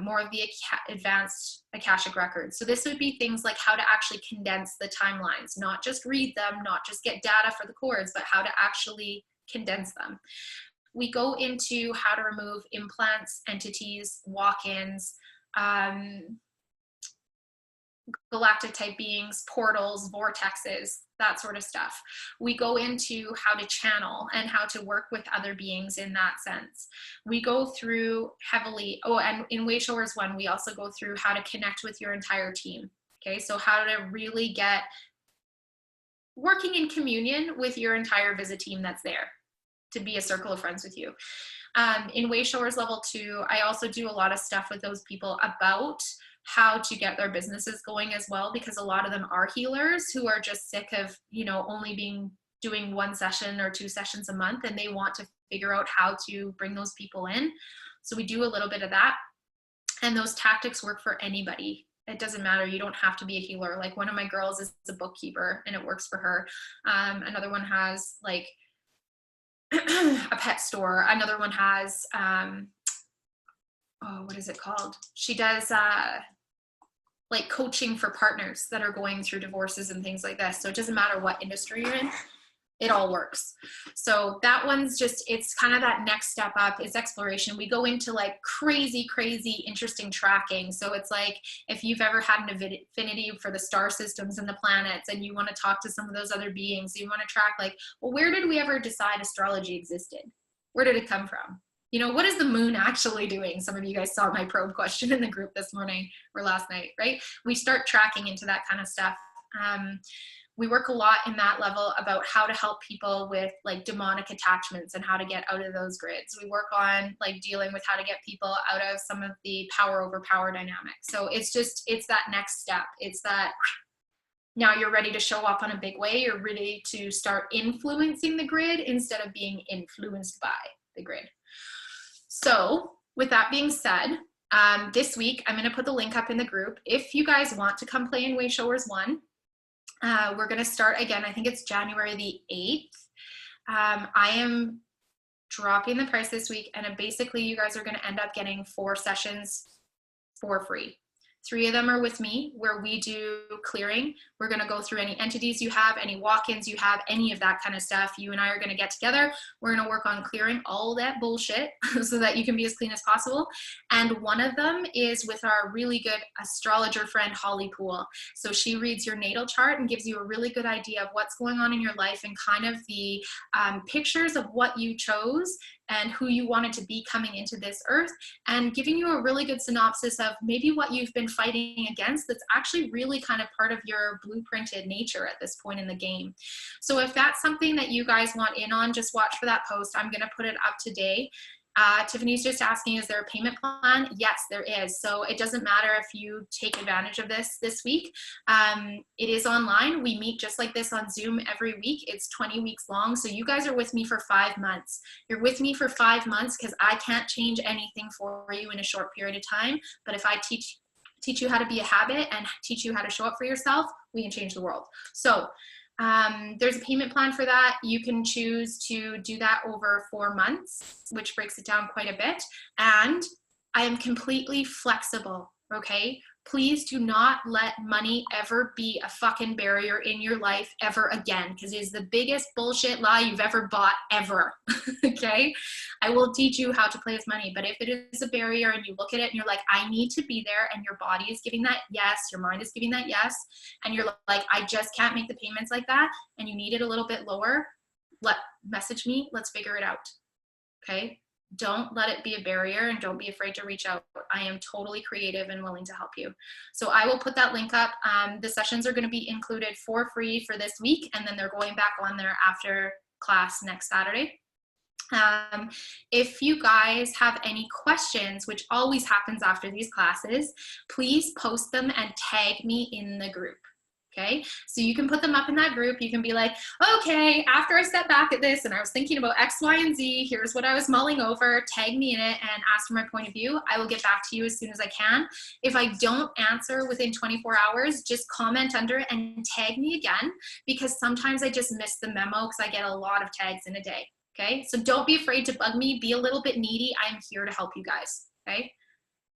Speaker 1: more of the advanced Akashic records. So this would be things like how to actually condense the timelines, not just read them, not just get data for the cords, but how to actually condense them. We go into how to remove implants, entities, walk-ins, galactic type beings, portals, vortexes, that sort of stuff. We go into how to channel and how to work with other beings in that sense. We go through heavily, and in Wayshowers 1, we also go through how to connect with your entire team. Okay, so how to really get working in communion with your entire visit team that's there to be a circle of friends with you. In Wayshowers level 2, I also do a lot of stuff with those people about how to get their businesses going as well, because a lot of them are healers who are just sick of, you know, only doing 1 session or 2 sessions a month, and they want to figure out how to bring those people in. So we do a little bit of that, and those tactics work for anybody. It doesn't matter. You don't have to be a healer. Like one of my girls is a bookkeeper and it works for her. Another one has like a pet store. Another one has what is it called? She does like coaching for partners that are going through divorces and things like this. So it doesn't matter what industry you're in, it all works. So that one's just, it's kind of that next step up is exploration. We go into like crazy, crazy, interesting tracking. So it's like, if you've ever had an affinity for the star systems and the planets and you want to talk to some of those other beings, you want to track like, well, where did we ever decide astrology existed? Where did it come from? You know, what is the moon actually doing? Some of you guys saw my probe question in the group this morning or last night, right? We start tracking into that kind of stuff. We work a lot in that level about how to help people with like demonic attachments and how to get out of those grids. We work on like dealing with how to get people out of some of the power over power dynamics. So it's just, it's that next step. It's that now you're ready to show up on a big way. You're ready to start influencing the grid instead of being influenced by the grid. So with that being said, this week, I'm going to put the link up in the group. If you guys want to come play in Wayshowers 1, we're going to start again. I think it's January the 8th. I am dropping the price this week, and basically you guys are going to end up getting 4 sessions for free. 3 of them are with me, where we do clearing. We're going to go through any entities you have, any walk-ins you have, any of that kind of stuff. You and I are going to get together. We're going to work on clearing all that bullshit so that you can be as clean as possible. And one of them is with our really good astrologer friend, Holly Poole. So she reads your natal chart and gives you a really good idea of what's going on in your life and kind of the pictures of what you chose and who you wanted to be coming into this earth, and giving you a really good synopsis of maybe what you've been fighting against that's actually really kind of part of your blueprinted nature at this point in the game. So if that's something that you guys want in on, just watch for that post. I'm going to put it up today. Tiffany's just asking, is there a payment plan? Yes, there is. So it doesn't matter if you take advantage of this week. It is online. We meet just like this on Zoom every week. It's 20 weeks long. So you guys are with me for 5 months. You're with me for 5 months because I can't change anything for you in a short period of time. But if I teach you how to be a habit and teach you how to show up for yourself, we can change the world. So there's a payment plan for that. You can choose to do that over 4 months, which breaks it down quite a bit. And I am completely flexible, okay? Please do not let money ever be a fucking barrier in your life ever again, because it is the biggest bullshit lie you've ever bought ever, okay? I will teach you how to play with money, but if it is a barrier and you look at it and you're like, I need to be there, and your body is giving that yes, your mind is giving that yes, and you're like, I just can't make the payments like that, and you need it a little bit lower, message me, let's figure it out, okay? Don't let it be a barrier, and don't be afraid to reach out. I am totally creative and willing to help you. So I will put that link up. The sessions are going to be included for free for this week, and then they're going back on there after class next Saturday. If you guys have any questions, which always happens after these classes, please post them and tag me in the group. Okay, so you can put them up in that group. You can be like, okay, after I step back at this and I was thinking about X, Y, and Z, here's what I was mulling over, tag me in it and ask for my point of view. I will get back to you as soon as I can. If I don't answer within 24 hours, just comment under it and tag me again, because sometimes I just miss the memo because I get a lot of tags in a day. Okay, so don't be afraid to bug me. Be a little bit needy. I'm here to help you guys. Okay,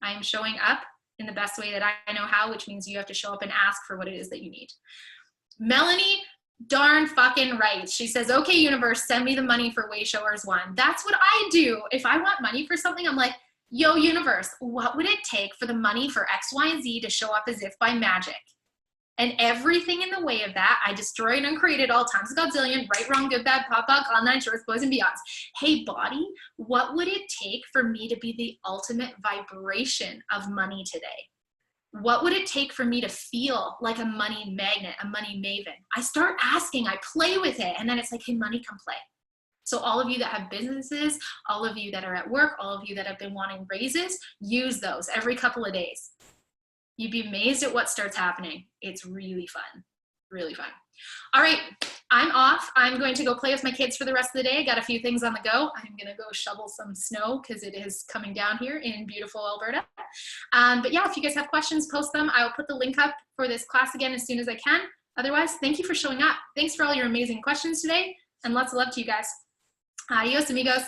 Speaker 1: I'm showing up in the best way that I know how, which means you have to show up and ask for what it is that you need. Melanie, darn fucking right. She says, okay, universe, send me the money for Way Showers 1. That's what I do. If I want money for something, I'm like, yo, universe, what would it take for the money for X, Y, and Z to show up as if by magic? And everything in the way of that, I destroy and uncreate it all times a godzillion, right, wrong, good, bad, pop, pop, online, shorts, boys, and beyonds. Hey, body, what would it take for me to be the ultimate vibration of money today? What would it take for me to feel like a money magnet, a money maven? I start asking, I play with it, and then it's like, hey, money, come play. So all of you that have businesses, all of you that are at work, all of you that have been wanting raises, use those every couple of days. You'd be amazed at what starts happening. It's really fun, really fun. All right, I'm off. I'm going to go play with my kids for the rest of the day. I got a few things on the go. I'm gonna go shovel some snow because it is coming down here in beautiful Alberta. But yeah, if you guys have questions, post them. I will put the link up for this class again as soon as I can. Otherwise, thank you for showing up. Thanks for all your amazing questions today, and lots of love to you guys. Adios, amigos.